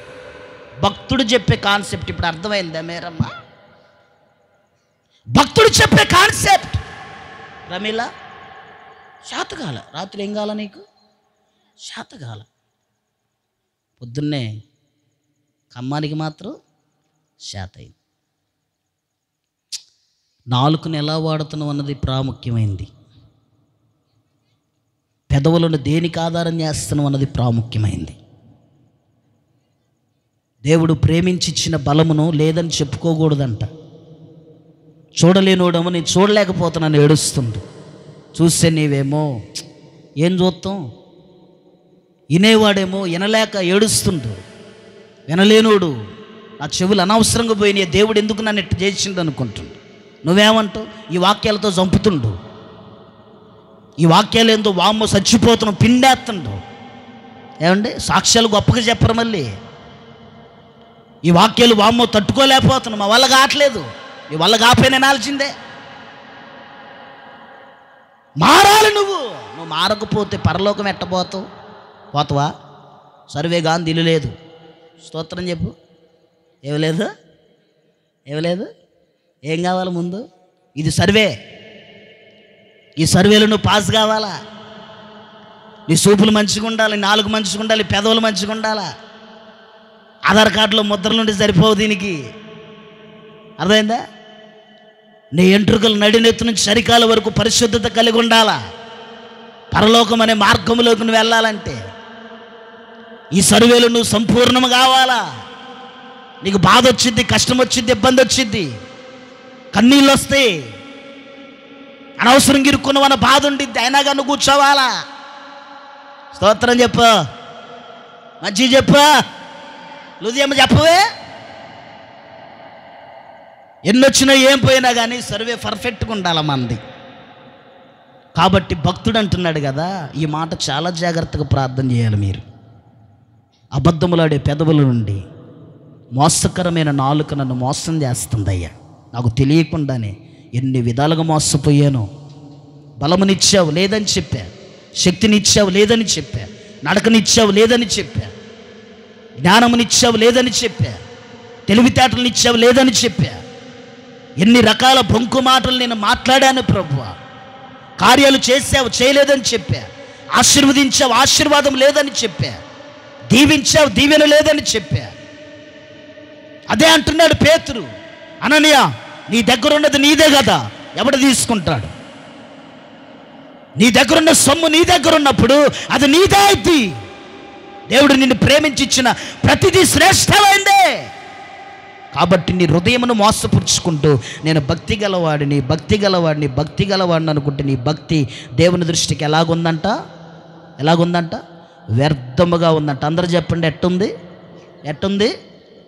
భక్తుడు చెప్పే కాన్సెప్ట్. ఇప్పుడు అర్థమైందా మేరమ్మ? భక్తుడు చెప్పే కాన్సెప్ట్. రమీల, శాతకాల రాత్రి ఏం కాల నీకు? శాతకాల. పొద్దున్నే కమ్మానికి మాత్రం శాత అయింది. నాలుకను ఎలా వాడుతున్నావు అన్నది ప్రాముఖ్యమైంది. పెదవులను దేనికి ఆధారం చేస్తున్నావు అన్నది ప్రాముఖ్యమైంది. దేవుడు ప్రేమించి ఇచ్చిన బలమును లేదని చెప్పుకోకూడదంట. చూడలేనోడేమో నేను చూడలేకపోతున్నాను ఏడుస్తుంది, చూస్తే నీవేమో ఏం చూస్తాం, వినేవాడేమో వినలేక ఏడుస్తుండు, వినలేనోడు నా చెవులు అనవసరంగా పోయినాయి, దేవుడు ఎందుకు నన్ను ఇట్టు చేసిండు అనుకుంటుండు. నువ్వేమంటావు? ఈ వాక్యాలతో చంపుతుండు, ఈ వాక్యాలు ఏందో వామ్మో చచ్చిపోతున్నావు పిండేస్తుండు. ఏమండి, సాక్ష్యాలు గొప్పగా చెప్పరు. మళ్ళీ ఈ వాక్యాలు వామ్మో తట్టుకోలేకపోతున్నావు, మా వల్ల కావట్లేదు, నీ వల్ల కాపోయినా నాల్చిందే. మారాలి. నువ్వు మారకపోతే పరలోకం ఎట్టబోతావు? పోతావా? సర్వే గాంధీ ఇల్లు లేదు. స్తోత్రం చెప్పు. ఏమలేదు, ఏమలేదు. ఏం కావాలి ముందు? ఇది సర్వే. ఈ సర్వేలో నువ్వు పాస్ కావాలా? నీ సూపులు మంచిగా ఉండాలి, నాలుగు మంచిగా ఉండాలి, పెదవులు మంచిగా ఉండాలా. ఆధార్ కార్డులో ముద్రలు ఉంటే సరిపోవు దీనికి. అర్థమైందా? నీ ఎంట్రుకలు నడినెత్తు నుంచి చరికాల వరకు పరిశుద్ధత కలిగి ఉండాలా. పరలోకం అనే మార్గంలోకి నువ్వు వెళ్ళాలంటే ఈ సర్వేలు నువ్వు సంపూర్ణం కావాలా. నీకు బాధ వచ్చింది, కష్టం వచ్చింది, ఇబ్బంది వచ్చింది, కన్నీళ్ళు వస్తాయి, అనవసరం ఇరుక్కున్నావన్న బాధ ఉండిద్ది, అయినా కానీ నువ్వు కూర్చోవాలా. స్తోత్రం చెప్పు. మంచి చెప్పా, లుధియమ్మ చెప్పవే. ఎన్నొచ్చినా ఏం పోయినా కానీ సర్వే పర్ఫెక్ట్గా ఉండాలి మంది. కాబట్టి భక్తుడు అంటున్నాడు కదా, ఈ మాట చాలా జాగ్రత్తగా ప్రార్థన చేయాలి మీరు. అబద్ధములాడే పెదవుల నుండి మోసకరమైన నాలుక నన్ను మోసం చేస్తుందయ్యా, నాకు తెలియకుండానే ఎన్ని విధాలుగా మోసపోయాను. బలమునిచ్చావు లేదని చెప్పా, శక్తినిచ్చావు లేదని చెప్పా, నడకనిచ్చావు లేదని చెప్పా, జ్ఞానమునిచ్చావు లేదని చెప్పా, తెలివితేటలనిచ్చావు లేదని చెప్పా, ఎన్ని రకాల బొంకు మాటలు నేను మాట్లాడాను ప్రభువా. కార్యాలు చేసావు చేయలేదని చెప్పా, ఆశీర్వదించావు ఆశీర్వాదం లేదని చెప్పా, దీవించావు దీవెన లేదని చెప్పా. అదే అంటున్నాడు పేతురు, అననీయ నీ దగ్గర ఉన్నది నీదే కదా, ఎవడు తీసుకుంటాడు? నీ దగ్గరున్న సొమ్ము నీ దగ్గర ఉన్నప్పుడు అది నీదే అయింది. దేవుడు నిన్ను ప్రేమించి ఇచ్చిన ప్రతిదీ శ్రేష్టమైందే. కాబట్టి నీ హృదయమును మోసపుచ్చుకుంటూ నేను భక్తి గలవాడిని భక్తి గలవాడిని భక్తి గలవాడిని అనుకుంటే నీ భక్తి దేవుని దృష్టికి ఎలాగుందంట? వ్యర్థముగా ఉందంట. అందరూ చెప్పండి, ఎట్టుంది?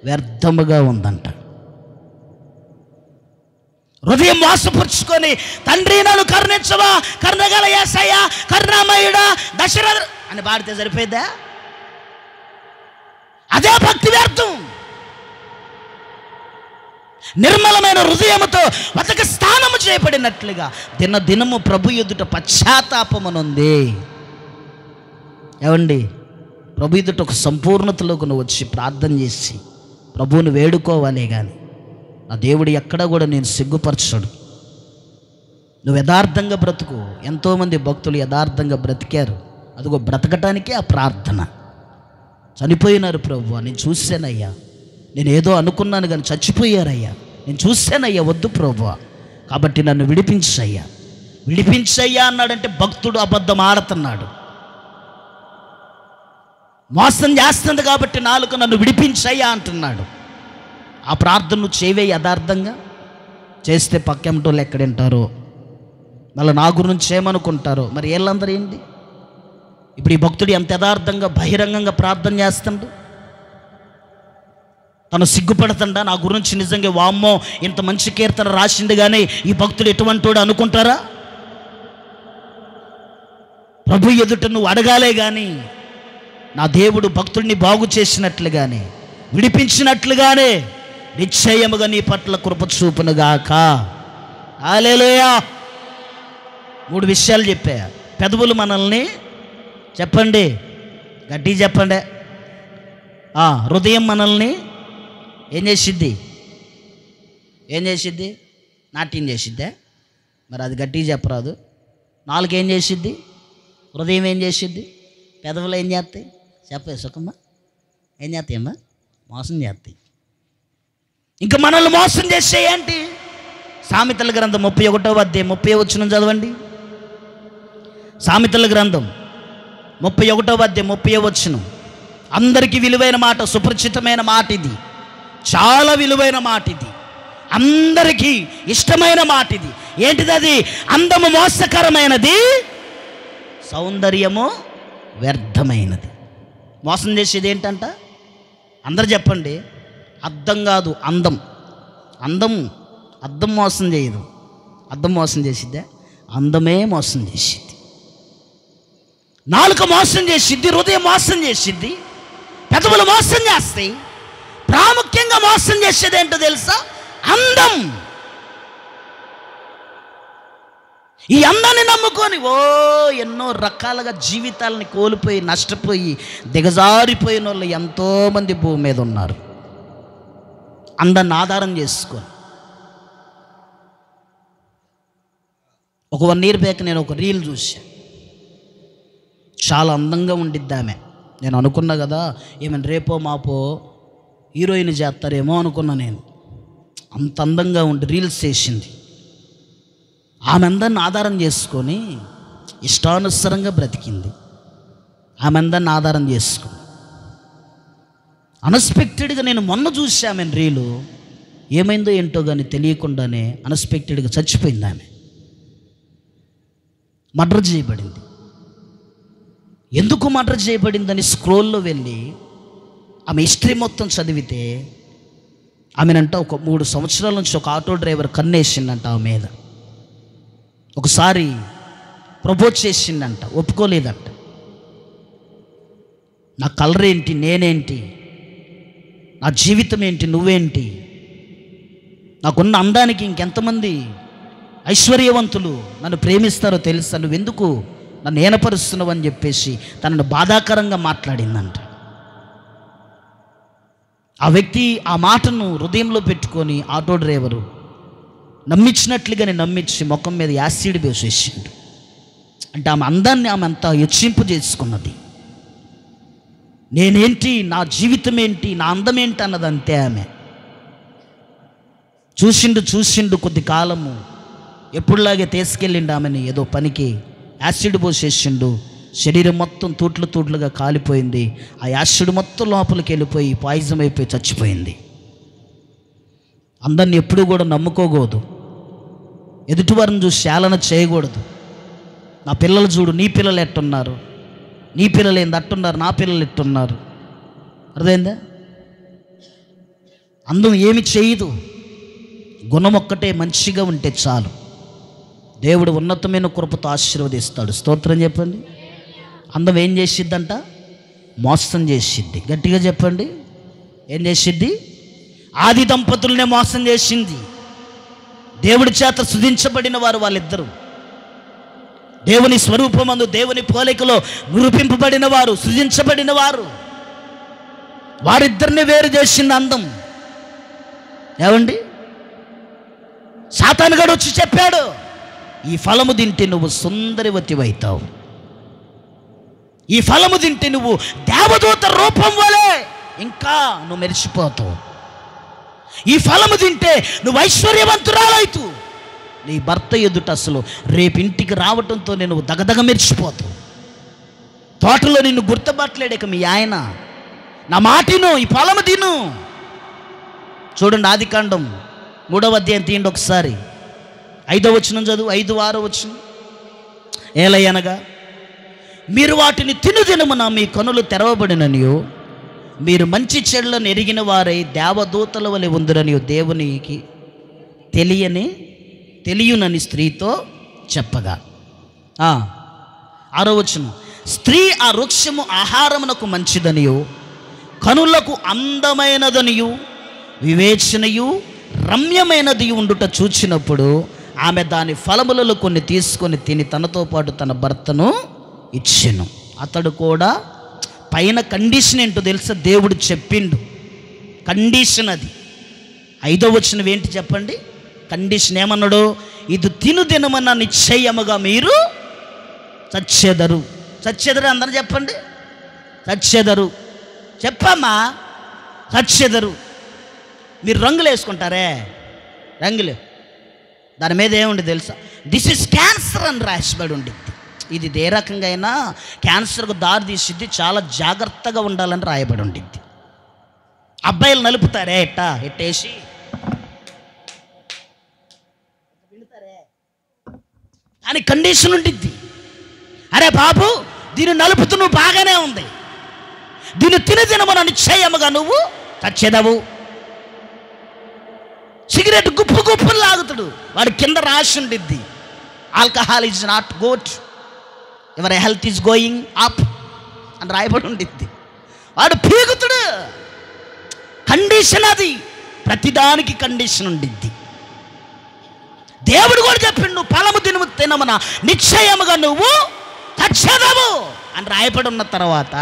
వ్యర్థముగా ఉందంట. హృదయం మోసపుచ్చుకొని తండ్రి నన్ను కరుణించవా, కరుణగల యేసయ్యా, కరుణామయుడా, దశరథ అని పాడితే సరిపోయిద్దా? అదే భక్తి వ్యర్థం. నిర్మలమైన హృదయముతో వతక స్థానము చేయబడినట్లుగా దినదినము ప్రభు ఎదుట పశ్చాత్తాపమునుంది. ఏమండి, ప్రభు ఎదుట ఒక సంపూర్ణతలోకి నువ్వు వచ్చి ప్రార్థన చేసి ప్రభువుని వేడుకోవాలే కానీ నా దేవుడు ఎక్కడ కూడా నేను సిగ్గుపరచడు. నువ్వు యథార్థంగా బ్రతుకు. ఎంతోమంది భక్తులు యథార్థంగా బ్రతికారు. అదిగో బ్రతకటానికే ఆ ప్రార్థన. చనిపోయినారు ప్రభువా, నేను చూశానయ్యా, నేను ఏదో అనుకున్నాను కానీ చచ్చిపోయారయ్యా, నేను చూశానయ్యా, వద్దు ప్రభువా, కాబట్టి నన్ను విడిపించయ్యా అన్నాడంటే భక్తుడు అబద్ధం ఆడుతున్నాడు. మోసం చేస్తుంది కాబట్టి నాలుక నన్ను విడిపించయ్యా అంటున్నాడు. ఆ ప్రార్థనను చేయవే యథార్థంగా. చేస్తే పక్కెంటోళ్ళు ఎక్కడింటారో, మళ్ళీ నా గురించి ఏమనుకుంటారో. మరి వీళ్ళందరూ ఏంటి? ఇప్పుడు ఈ భక్తుడు ఎంత యథార్థంగా బహిరంగంగా ప్రార్థన చేస్తాడు. తను సిగ్గుపడుతుండా, నా గురించి నిజంగా వామ్మో ఇంత మంచి కీర్తన రాసింది కానీ ఈ భక్తుడు ఎటువంటి వాడు అనుకుంటారా? ప్రభు ఎదుట నువ్వు అడగాలే కానీ నా దేవుడు భక్తుడిని బాగు చేసినట్లుగానే విడిపించినట్లుగానే నిశ్చయముగా నీ పట్ల కృప చూపునుగాక. హల్లెలూయా. 3 విషయాలు చెప్పా. పెదవులు మనల్ని చెప్పండి, గట్టిగా చెప్పండి. హృదయం మనల్ని ఏం చేసిద్ది? నాట్యం చేసిద్దా? మరి అది గట్టిగా చెప్పరాదు. నాలుగు ఏం చేసిద్ది? హృదయం ఏం చేసిద్ది? పెదవులు ఏం చేస్తాయి? చెప్పే సుఖమ్మా, ఏం చేస్తాయమ్మా? మోసం చేస్తాయి. ఇంకా మనల్ని మోసం చేసే ఏంటి? సామెతల గ్రంథం 31వ అధ్యాయం 30వ వచనం చదవండి. సామెతల గ్రంథం 31వ అధ్యాయం 30వ వచనం. అందరికీ విలువైన మాట, సుపరిచితమైన మాట ఇది, చాలా విలువైన మాట ఇది, అందరికీ ఇష్టమైన మాట ఇది. ఏంటిది అది? అందము మోసకరమైనది, సౌందర్యము వ్యర్థమైనది. మోసం చేసేది ఏంటంట? అందరు చెప్పండి. అద్దం కాదు, అందం. అద్దం మోసం చేయదు. అద్దం మోసం చేసిద్దా? అందమే మోసం చేసిద్ది. నాలుక మోసం చేసిద్ది, హృదయం మోసం చేసిద్ది, పెదవులు మోసం చేస్తాయి. ప్రాముఖ్యంగా మోసం చేసేది ఏంటో తెలుసా? అందం. ఈ అందాన్ని నమ్ముకొని ఎన్నో రకాలుగా జీవితాలని కోల్పోయి నష్టపోయి దిగజారిపోయిన వాళ్ళు ఎంతోమంది భూమి మీద ఉన్నారు. అందాన్ని ఆధారం చేసుకొని. ఒక 1 year బ్యాక్ నేను ఒక రీల్ చూసా. చాలా అందంగా ఉండిద్ది ఆమె. నేను అనుకున్నా కదా, ఏమైనా రేపో మాపో హీరోయిన్ చేస్తారేమో అనుకున్నా. నేను అంత అందంగా ఉండి రీల్స్ చేసింది. ఆమె అందాన్ని ఆధారం చేసుకొని ఇష్టానుసారంగా బ్రతికింది. ఆమె అందాన్ని ఆధారం చేసుకుని అన్ఎక్స్పెక్టెడ్గా నేను మొన్న చూసి ఆమె రీలు ఏమైందో ఏంటో కానీ తెలియకుండానే అన్ఎక్స్పెక్టెడ్గా చచ్చిపోయింది. ఆమె మర్డర్ చేయబడింది. ఎందుకు మర్డర్ చేయబడిందని స్క్రోల్లో వెళ్ళి ఆమె హిస్టరీ మొత్తం చదివితే ఆమెనంట ఒక 3 సంవత్సరాల నుంచి ఒక ఆటో డ్రైవర్ కన్నేసిందంట ఆమె మీద. ఒకసారి ప్రపోజ్ చేసిందంట, ఒప్పుకోలేదంట. నా కలర్ ఏంటి, నేనేంటి, నా జీవితం ఏంటి, నువ్వేంటి, నాకున్న అందానికి ఇంకెంతమంది ఐశ్వర్యవంతులు నన్ను ప్రేమిస్తారో తెలుసా, నువ్వెందుకు నన్ను ఏనపరుస్తున్నావు అని చెప్పేసి తనను బాధాకరంగా మాట్లాడిందంట. ఆ వ్యక్తి ఆ మాటను హృదయంలో పెట్టుకొని ఆటో డ్రైవరు నమ్మించినట్లుగానే నమ్మించి ముఖం మీద యాసిడ్ వేసేసిండు. అంటే ఆమె అందాన్ని ఆమె అంతా హెచ్చింపు చేసుకున్నది. నేనేంటి, నా జీవితం ఏంటి, నా అందం ఏంటి అన్నది అంతే. ఆమె చూసిండు కొద్ది కాలము, ఎప్పుడులాగే తీసుకెళ్ళిండు ఆమెని ఏదో పనికి, యాసిడ్ పోసేసిండు. శరీరం మొత్తం తూట్లుగా కాలిపోయింది. ఆ యాసిడ్ మొత్తం లోపలికి వెళ్ళిపోయి పాయిజన్ అయిపోయి చచ్చిపోయింది. అందరిని ఎప్పుడూ కూడా నమ్ముకోకూడదు, ఎదుటివారిని చూసి చాలన చేయకూడదు. నా పిల్లలు చూడు, నీ పిల్లలు ఎట్టున్నారు, నీ పిల్లలు ఏంది అట్టున్నారు, నా పిల్లలు ఎట్టున్నారు. అర్థమైందా? అందం ఏమి చేయదు, గుణం ఒక్కటే మంచిగా ఉంటే చాలు. దేవుడు ఉన్నతమైన కృపతో ఆశీర్వదిస్తాడు. స్తోత్రం చెప్పండి. అందం ఏం చేసిద్దంట? మోసం చేసిద్ది. గట్టిగా చెప్పండి, ఏం చేసిద్ది? ఆది దంపతులనే మోసం చేసింది. దేవుడి చేత సృజించబడిన వారు వాళ్ళిద్దరూ, దేవుని స్వరూపమందు దేవుని పోలికలో నిరూపింపబడిన వారు, సృజించబడిన వారు, వారిద్దరిని వేరు చేసింది అందం. ఏమండి? సాతానుగాడు వచ్చి చెప్పాడు, ఈ ఫలము తింటే నువ్వు సుందరివతివైతావు, ఈ ఫలము తింటే నువ్వు దేవదూత రూపం వలె ఇంకా నువ్వు మెరిసిపోతావు, ఈ ఫలము తింటే నువ్వు ఐశ్వర్యవంతురాలైతు, నీ భర్త ఎదుట అసలు రేపు ఇంటికి రావటంతో నువ్వు దగదగ మెరిసిపోతావు, తోటలో నిన్ను గుర్తుపట్టలేడక మీ ఆయన, నా మాటిను, ఈ ఫలము తిను. చూడండి, ఆదికాండం 3వ అధ్యాయం తీయండి ఒకసారి, 5వ వచనం చదువు, 5, 6వ వచనం. ఏలయనగా మీరు వాటిని తినుదినమున మీ కనులు తెరవబడిననియో, మీరు మంచి చెడులను ఎరిగిన వారై దేవదూతల వలె ఉందిరనియో దేవునికి తెలియనని స్త్రీతో చెప్పగా. 6వ వచనం. స్త్రీ ఆ వృక్షము ఆహారమునకు మంచిదనియు, కనులకు అందమైనదనియు, వివేచనయు రమ్యమైనది ఉండుట చూచినప్పుడు ఆమె దాని ఫలములలో కొన్ని తీసుకొని తిని తనతో పాటు తన భర్తను ఇచ్చెను. అతడు కూడా పైన కండిషన్ ఏంటో తెలుసా? దేవుడు చెప్పిండు కండిషన్ అది. 5వ వచనం ఏంటి చెప్పండి? కండిషన్ ఏమన్నాడు? ఇది తినుదినమన్న నిశ్చయముగా మీరు చచ్చెదరు. చచ్చెదరు అందరూ చెప్పండి, చచ్చెదరు. చెప్పమ్మా, చచ్చెదరు. మీరు రంగులు వేసుకుంటారే, రంగులు, దాని మీద ఏముండి తెలుసా? దిస్ ఇస్ క్యాన్సర్ అని రాసిబడి ఉండిద్ది. ఇది ఏ రకంగా అయినా క్యాన్సర్కు దారి తీసిద్ది, చాలా జాగ్రత్తగా ఉండాలని రాయబడి ఉండిద్ది. అబ్బాయిలు నలుపుతారే ఎట్టేసి అని కండిషన్ ఉండిద్ది. అరే బాబు, దీన్ని నలుపుతూ నువ్వు బాగానే ఉంది, దీన్ని తినదినమన నిశ్చయముగా నువ్వు చచ్చెదవు. సిగరెట్ గుప్పుని లాగుతాడు, వాడి కింద రాసి ఉండిద్ది, alcohol is not good, your health is going up అని రాయబడి ఉండిద్ది. వాడు పీగుతుడు. కండిషన్ అది, ప్రతిదానికి కండిషన్ ఉండిద్ది. దేవుడు కూడా చెప్పిండు, నువ్వు ఫలము తినమన నిశ్చయముగా నువ్వు చచ్చెదవు అని రాయబడి ఉన్న తర్వాత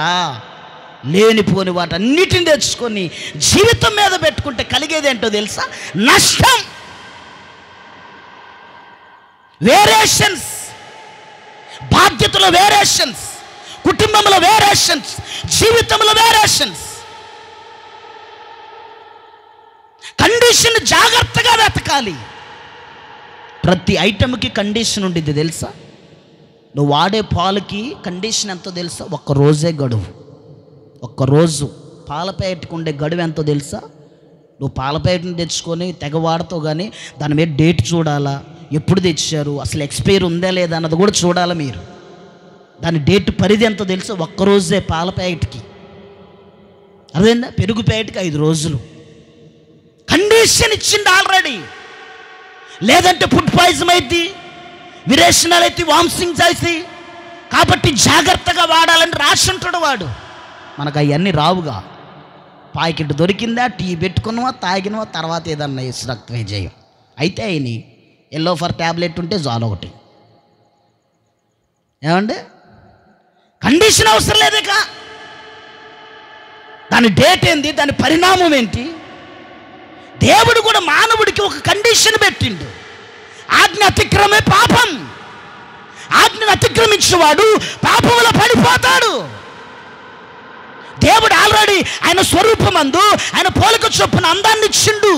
లేనిపోని వాటన్నిటిని తెచ్చుకొని జీవితం మీద పెట్టుకుంటే కలిగేది ఏంటో తెలుసా? నష్టం. వేరియేషన్స్, బాధ్యతలో వేరియేషన్స్, కుటుంబంలో వేరియేషన్స్, జీవితంలో వేరియేషన్స్. కండిషన్ జాగ్రత్తగా వెతకాలి. ప్రతి ఐటమ్కి కండిషన్ ఉండిద్ది తెలుసా? నువ్వు వాడే పాలకి కండిషన్ ఎంతో తెలుసా? ఒక్కరోజే గడువు. ఒక్కరోజు పాల ప్యాకెట్కి ఉండే గడువు ఎంతో తెలుసా? నువ్వు పాల ప్యాకెట్ని తెచ్చుకొని తెగ వాడతావు, కానీ దాని మీద డేట్ చూడాలా, ఎప్పుడు తెచ్చారు, అసలు ఎక్స్పైర్ ఉందా లేదా అన్నది కూడా చూడాలా మీరు. దాని డేట్ పరిధి ఎంతో తెలుసా? ఒక్కరోజే పాల ప్యాకెట్కి. అదేందా పెరుగుపేటకి 5 రోజులు కండిషన్ ఇచ్చింది ఆల్రెడీ. లేదంటే ఫుడ్ పాయిజన్ అయితే, విరేచనాలు అయితే, వామిటింగ్స్ అయితే, కాబట్టి జాగ్రత్తగా వాడాలని రాసి ఉంటాడు వాడు. మనకు అవన్నీ రావుగా. పాకెట్ దొరికిందా, టీ పెట్టుకున్నావా, తాగినవా, తర్వాత ఏదన్నా వేసి రక్తమే చేయం. అయితే అయినాయి ఎల్లో ఫర్ ట్యాబ్లెట్ ఉంటే చాలు ఒకటి. ఏమండి కండిషన్ అవసరం లేదేక. దాని డేట్ ఏంది, దాని పరిణామం ఏంటి? దేవుడు కూడా మానవుడికి ఒక కండిషన్ పెట్టిండు. ఆజ్ఞ అతిక్రమే పాపం. ఆజ్ఞను అతిక్రమించేవాడు పాపంలో పడిపోతాడు. దేవుడు ఆల్రెడీ ఆయన స్వరూపమందు ఆయన పోలిక చొప్పున అందాన్ని ఇచ్చిండు.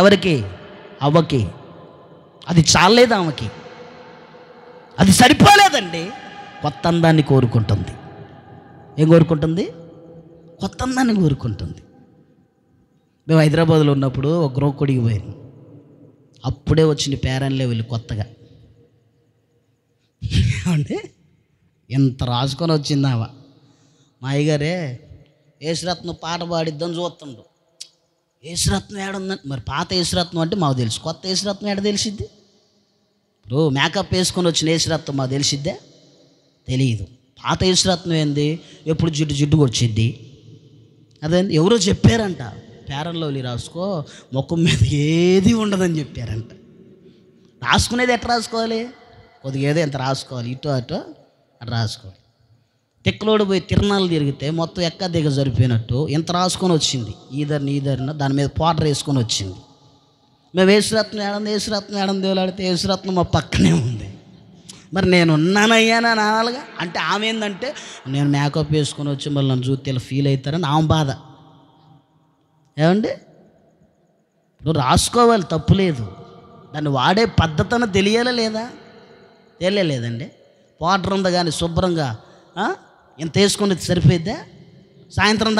ఎవరికి? అవ్వకి. అది చాలేదు ఆమెకి, అది సరిపోలేదండి. కొత్త అందాన్ని కోరుకుంటుంది. ఏం కోరుకుంటుంది? కొత్త అందాన్ని కోరుకుంటుంది. మేము హైదరాబాద్లో ఉన్నప్పుడు ఒక గ్రోకుడికి పోయాను. అప్పుడే వచ్చింది పేరన్లే వీళ్ళు కొత్తగా. అంటే ఎంత రాసుకొని వచ్చిందావా. మా అయ్యగారే యేసురత్నం పాట పాడిద్దాం చూస్తుండు. యేసురత్నం ఏడుందని. మరి పాత యేసురత్నం అంటే మాకు తెలుసు, కొత్త యేసురత్నం ఏడ తెలిసిద్ది? ఇప్పుడు మేకప్ వేసుకొని వచ్చిన యేసురత్నం మాకు తెలిసిద్దే? తెలియదు. పాత యేసురత్నం ఏంది, ఎప్పుడు జిడ్డు వచ్చిద్ది. అదేంది ఎవరో చెప్పారంట, పేరన్లో రాసుకో ముఖం మీద ఏది ఉండదని చెప్పారంట. రాసుకునేది ఎట్లా రాసుకోవాలి? కొద్దిగా ఏదో ఎంత రాసుకోవాలి, ఇటు అటు అటు రాసుకోవాలి. తిక్కలోడు పోయి తిరణాలు తిరిగితే మొత్తం ఎక్క దిగ సరిపోయినట్టు ఇంత రాసుకొని వచ్చింది. ఈధరిన దాని మీద పౌడర్ వేసుకొని వచ్చింది. మేము యేసురత్నం ఏడం దేవులాడితే యేసురత్నం మా పక్కనే ఉంది. మరి నేను ఉన్నానయ్యానా అనాలిగా. అంటే ఆమె ఏంటంటే నేను మేకప్ వేసుకొని వచ్చి మళ్ళీ నన్ను చూస్తే ఇలా ఫీల్ అవుతారని ఆమె బాధ. ఏమండి నువ్వు రాసుకోవాలి, తప్పులేదు. దాన్ని వాడే పద్ధతిని తెలియాలా లేదా? తెలియలేదండి. పౌడర్ ఉంది కానీ శుభ్రంగా ఇంత వేసుకుంటే సరిపోయిద్దా? సాయంత్రం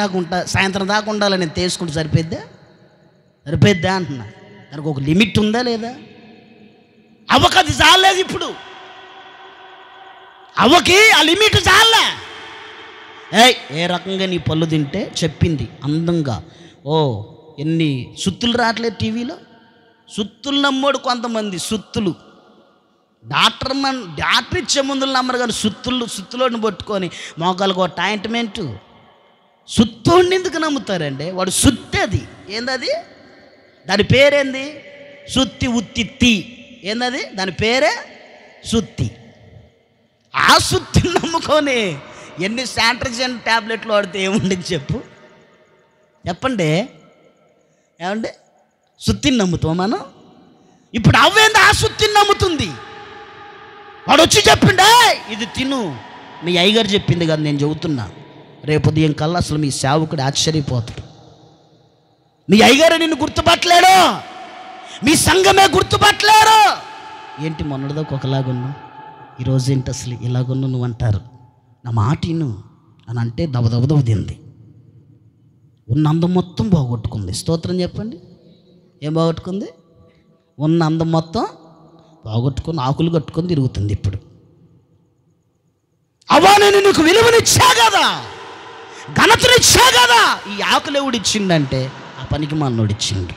దాకా ఉండాలని ఇంత వేసుకుంటే సరిపోయిద్దా అంటున్నా. దానికి ఒక లిమిట్ ఉందా లేదా? అవ్వకి అది చాలేదు. ఇప్పుడు అవ్వకి ఆ లిమిట్ చాలే. ఏ రకంగా నీ పళ్ళు తింటే చెప్పింది అందంగా. ఎన్ని సుత్తులు రావట్లేదు టీవీలో. సుత్తులు నమ్మోడు కొంతమంది. సుత్తులు డాక్టర్ ఇచ్చే ముందులు నమ్మరు కానీ సుత్తులోని పట్టుకొని మోకాలకు ఒక ఆయింట్మెంటు. సుత్తోడిని ఎందుకు నమ్ముతారండి? వాడు సుత్తి. అది ఏందది? దాని పేరేంది? సుత్తి ఉత్తిత్తి. ఏందది? దాని పేరే సుత్తి. ఆ సుత్తిని నమ్ముకొని ఎన్ని శాంట్రజన్ ట్యాబ్లెట్లు వాడితే ఏముండని చెప్పండి. ఏమండి సుత్తిని నమ్ముతాం మనం. ఇప్పుడు అవ్వేంది ఆ సుత్తిని నమ్ముతుంది. వాడు వచ్చి చెప్పిండే ఇది తిను. మీ అయ్యగారు చెప్పింది కదా, నేను చెబుతున్నా. రేపు ఉదయం కల్లా అసలు మీ సేవకుడు ఆశ్చర్యపోతాడు. మీ అయ్యగారు నిన్ను గుర్తుపట్టలేడు, మీ సంఘమే గుర్తుపట్టలేరు. ఏంటి మొన్నటిదాకా ఒకలాగున్నావు, ఈరోజు ఏంటి అసలు ఇలాగున్నావు నువ్వు అంటారు. నా మాట విను అని అంటే దబదబదబ తింది. ఉన్న అందం మొత్తం పోగొట్టుకుంది. స్తోత్రం చెప్పండి. ఏం పోగొట్టుకుంది? ఉన్న అందం మొత్తం పోగొట్టుకొని ఆకులు కట్టుకొని తిరుగుతుంది. ఇప్పుడు అవ్వా నేను నీకు విలువనిచ్చా కదా, ఘనతనిచ్చా కదా. ఈ ఆకులు ఎవడిచ్చిండంటే ఆ పనికి మనోడిచ్చిండు,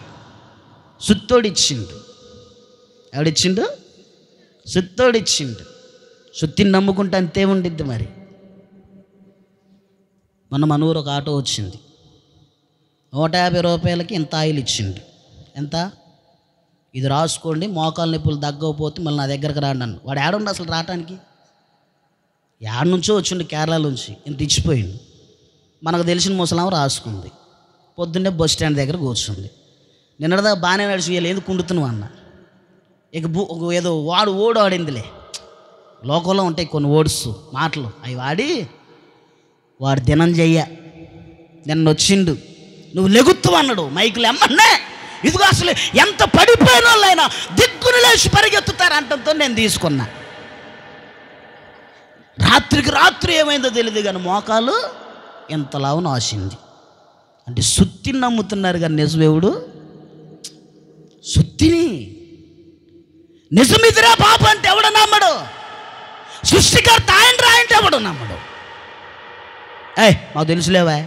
సుత్తోడిచ్చిండు. ఎవడిచ్చిండు? సుత్తోడిచ్చిండు. సుత్తిని నమ్ముకుంటే అంతే ఉండిద్ది. మరి మన ఊరు ఒక ఆటో వచ్చింది. 150 రూపాయలకి ఇంత ఆయిల్ ఇచ్చిండు. ఎంత? ఇది రాసుకోండి, మోకాలు నొప్పులు తగ్గకపోతే మళ్ళీ నా దగ్గరకు రాండి అన్న. వాడు ఏడుండి అసలు రావటానికి? ఏడు నుంచో వచ్చిండు, కేరళ నుంచి. ఇంత ఇచ్చిపోయిండు. మనకు తెలిసిన ముసలాం రాసుకుంది. పొద్దున్నే బస్ స్టాండ్ దగ్గర కూర్చుంది. నిన్నటిదాకా బాగానే నడిచి ఎందుకు కుండుతున్నావు అన్న. ఇక ఏదో ఓడు ఆడిందిలే. లోకంలో ఉంటాయి కొన్ని ఓడ్స్ మాటలు, అవి వాడు దినం చెయ్య. నిన్న వచ్చిండు, నువ్వు లెగుత్తు అన్నాడు. మైకులు ఎమ్మన్నే ఇదిగో అసలు ఎంత పడిపోయిన వాళ్ళైనా దిగ్గును లేచి పరిగెత్తుతారు అంటంతో నేను తీసుకున్నా. రాత్రికి రాత్రి ఏమైందో తెలియదు కానీ మోకాలు ఎంతలావు నాసింది. అంటే సుత్తిని నమ్ముతున్నారు కానీ నిజమేవుడు సుత్తిని. నిజమిదిరా పాప అంటే ఎవడు నమ్మడు. సృష్టికర్త ఆయన రా అంటే ఎవడు నమ్మడు. మాకు తెలుసులేవా,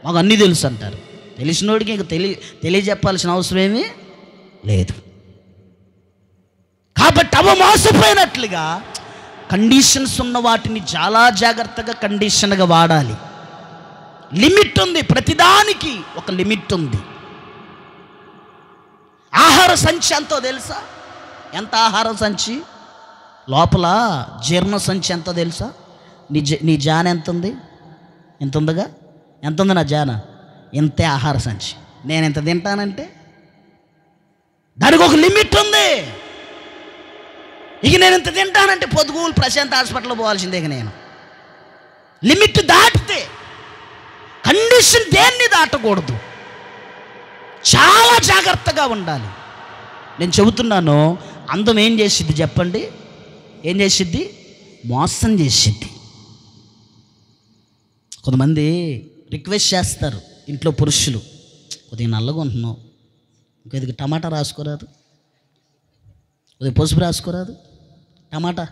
మాకు అన్నీ తెలుసు అంటారు. తెలిసినోడికి ఇంక తెలియజెప్పాల్సిన అవసరం ఏమీ లేదు. కాబట్టి అవ మోసపోయినట్లుగా కండిషన్స్ ఉన్న వాటిని చాలా జాగ్రత్తగా కండిషన్గా వాడాలి. లిమిట్ ఉంది, ప్రతిదానికి ఒక లిమిట్ ఉంది. ఆహార సంచి ఎంతో తెలుసా? ఎంత ఆహార సంచి? లోపల జీర్ణ సంచి ఎంతో తెలుసా? నీ జాన ఎంత ఉంది? ఎంత ఉందిగా? ఎంత ఉంది నా జాన? ఇంతే ఆహార సంచి. నేను ఎంత తింటానంటే దానికి ఒక లిమిట్ ఉంది. ఇక నేను ఇంత తింటానంటే పొద్దుగూలు ప్రశాంత్ హాస్పిటల్లో పోవాల్సిందే. ఇక నేను లిమిట్ దాటితే, కండిషన్ దేన్ని దాటకూడదు, చాలా జాగ్రత్తగా ఉండాలి. నేను చెబుతున్నాను, అందం ఏం చేసిద్ది చెప్పండి? ఏం చేసిద్ది? మోసం చేసిద్ది. కొంతమంది రిక్వెస్ట్ చేస్తారు ఇంట్లో పురుషులు, కొద్దిగా నల్లగా ఉంటున్నావు, ఇంకొద్దిగా టమాటా రాసుకోరాదు, కొద్దిగా పసుపు రాసుకోరాదు, టమాటా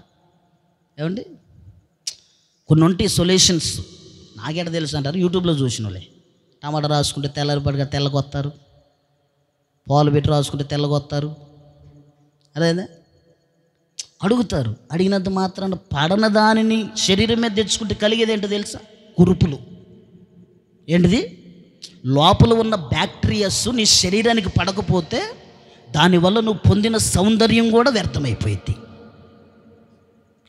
ఏమండి. కొన్ని ఉంటే సొల్యూషన్స్ నాకేట తెలుసు అంటారు, యూట్యూబ్లో చూసిన వాళ్ళే. టమాటా రాసుకుంటే తెల్లరిపడిగా తెల్లగొత్తారు, పాలు పెట్టి రాసుకుంటే తెల్లగొత్తారు. అదేనా అడుగుతారు. అడిగినంత మాత్రాన పడన దానిని శరీరం మీద తెచ్చుకుంటే కలిగేది ఏంటో తెలుసా? కురుపులు. ఏంటిది? లోపల ఉన్న బ్యాక్టీరియాస్ నీ శరీరానికి పడకపోతే దానివల్ల నువ్వు పొందిన సౌందర్యం కూడా వ్యర్థమైపోయింది.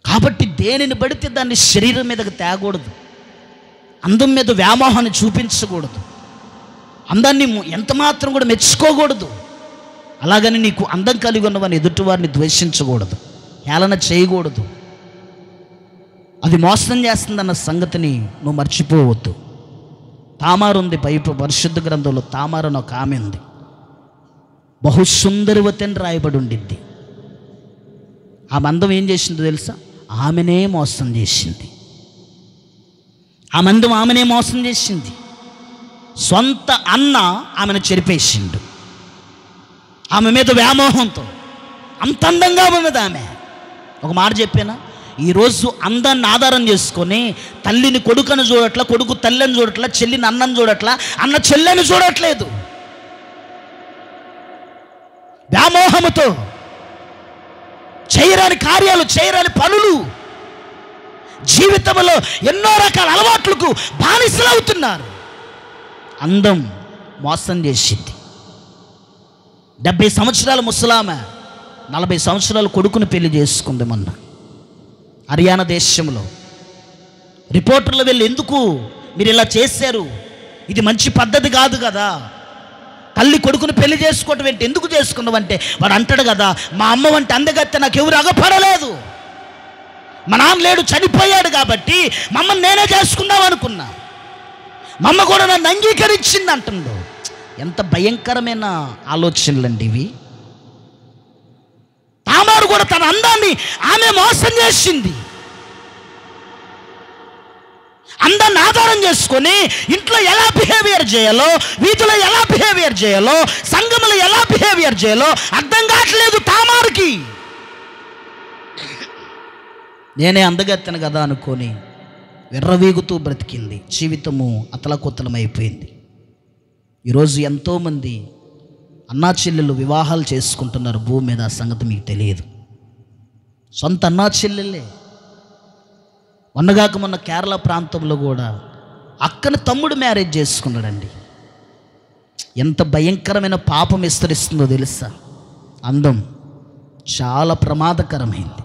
కాబట్టి దేనిని పడితే దాన్ని శరీరం మీదకి తేకూడదు, అందం మీద వ్యామోహాన్ని చూపించకూడదు, అందాన్ని ఎంత మాత్రం కూడా మెచ్చుకోకూడదు. అలాగని నీకు అందం కలిగి ఉన్నవని ఎదుటివారిని ద్వేషించకూడదు, హేళన చేయకూడదు. అది మోసం చేస్తుందన్న సంగతిని నువ్వు మర్చిపోవద్దు. తామారు ఉంది, పరిశుద్ధ గ్రంథంలో తామారు అని ఒక ఆమె ఉంది. బహుసుందరివతి అని రాయబడి ఉండిద్ది. ఆమె అందం ఏం చేసిందో తెలుసా? ఆమెనే మోసం చేసింది. ఆమె అందం ఆమెనే మోసం చేసింది. సొంత అన్న ఆమెను చెరిపేసిండు ఆమె మీద వ్యామోహంతో. అంత అందంగా ఉన్నది ఆమె. ఒక మాట చెప్పానా, ఈరోజు అందాన్ని ఆధారం చేసుకొని తల్లిని కొడుకుని చూడట్లా, కొడుకు తల్లిని చూడట్లా, చెల్లిని అన్నని చూడట్లా, అన్న చెల్లెని చూడట్లేదు. వ్యామోహముతో చేయరాని కార్యాలు, చేయరాని పనులు, జీవితంలో ఎన్నో రకాల అలవాట్లకు బానిసలవుతున్నారు. అందం మోసం చేసింది. 70 సంవత్సరాల ముసలామె 40 సంవత్సరాల కొడుకుని పెళ్లి చేసుకుంది మొన్న హర్యానా దేశంలో. రిపోర్టర్లు వెళ్ళి, ఎందుకు మీరు ఇలా చేశారు, ఇది మంచి పద్ధతి కాదు కదా, తల్లి కొడుకుని పెళ్లి చేసుకోవటం ఏంటి, ఎందుకు చేసుకున్నావంటే వాడు అంటాడు కదా, మా అమ్మ వంటి అందగత్తె నాకు ఎవరు అగపడలేదు, మా నాన్న లేడు చనిపోయాడు కాబట్టి మమ్మల్ని నేనే చేసుకుందాం అనుకున్నా, మా అమ్మ కూడా నన్ను అంగీకరించింది అంటుండు. ఎంత భయంకరమైన ఆలోచనలండి ఇవి. తామారు కూడా తన అందాన్ని ఆమె మోసం చేసింది. అందాన్ని ఆధారం చేసుకొని ఇంట్లో ఎలా బిహేవియర్ చేయాలో, వీధిలో ఎలా బిహేవియర్ చేయాలో, సంఘంలో ఎలా బిహేవియర్ చేయాలో అర్థం కావట్లేదు తామారుకి. నేనే అందగత్తెను కదా అనుకొని విర్రవీగుతూ బ్రతికింది. జీవితము అతలకుతలమైపోయింది. ఈరోజు ఎంతోమంది అన్నా చెల్లెళ్ళు వివాహాలు చేసుకుంటున్నారు భూమి మీద. ఆ సంగతి మీకు తెలియదు. సొంత అన్నా చెల్లెళ్ళే. మొన్న కేరళ ప్రాంతంలో కూడా అక్కని తమ్ముడు మ్యారేజ్ చేసుకున్నాడండి. ఎంత భయంకరమైన పాపం విస్తరిస్తుందో తెలుసా? అందం చాలా ప్రమాదకరమైంది,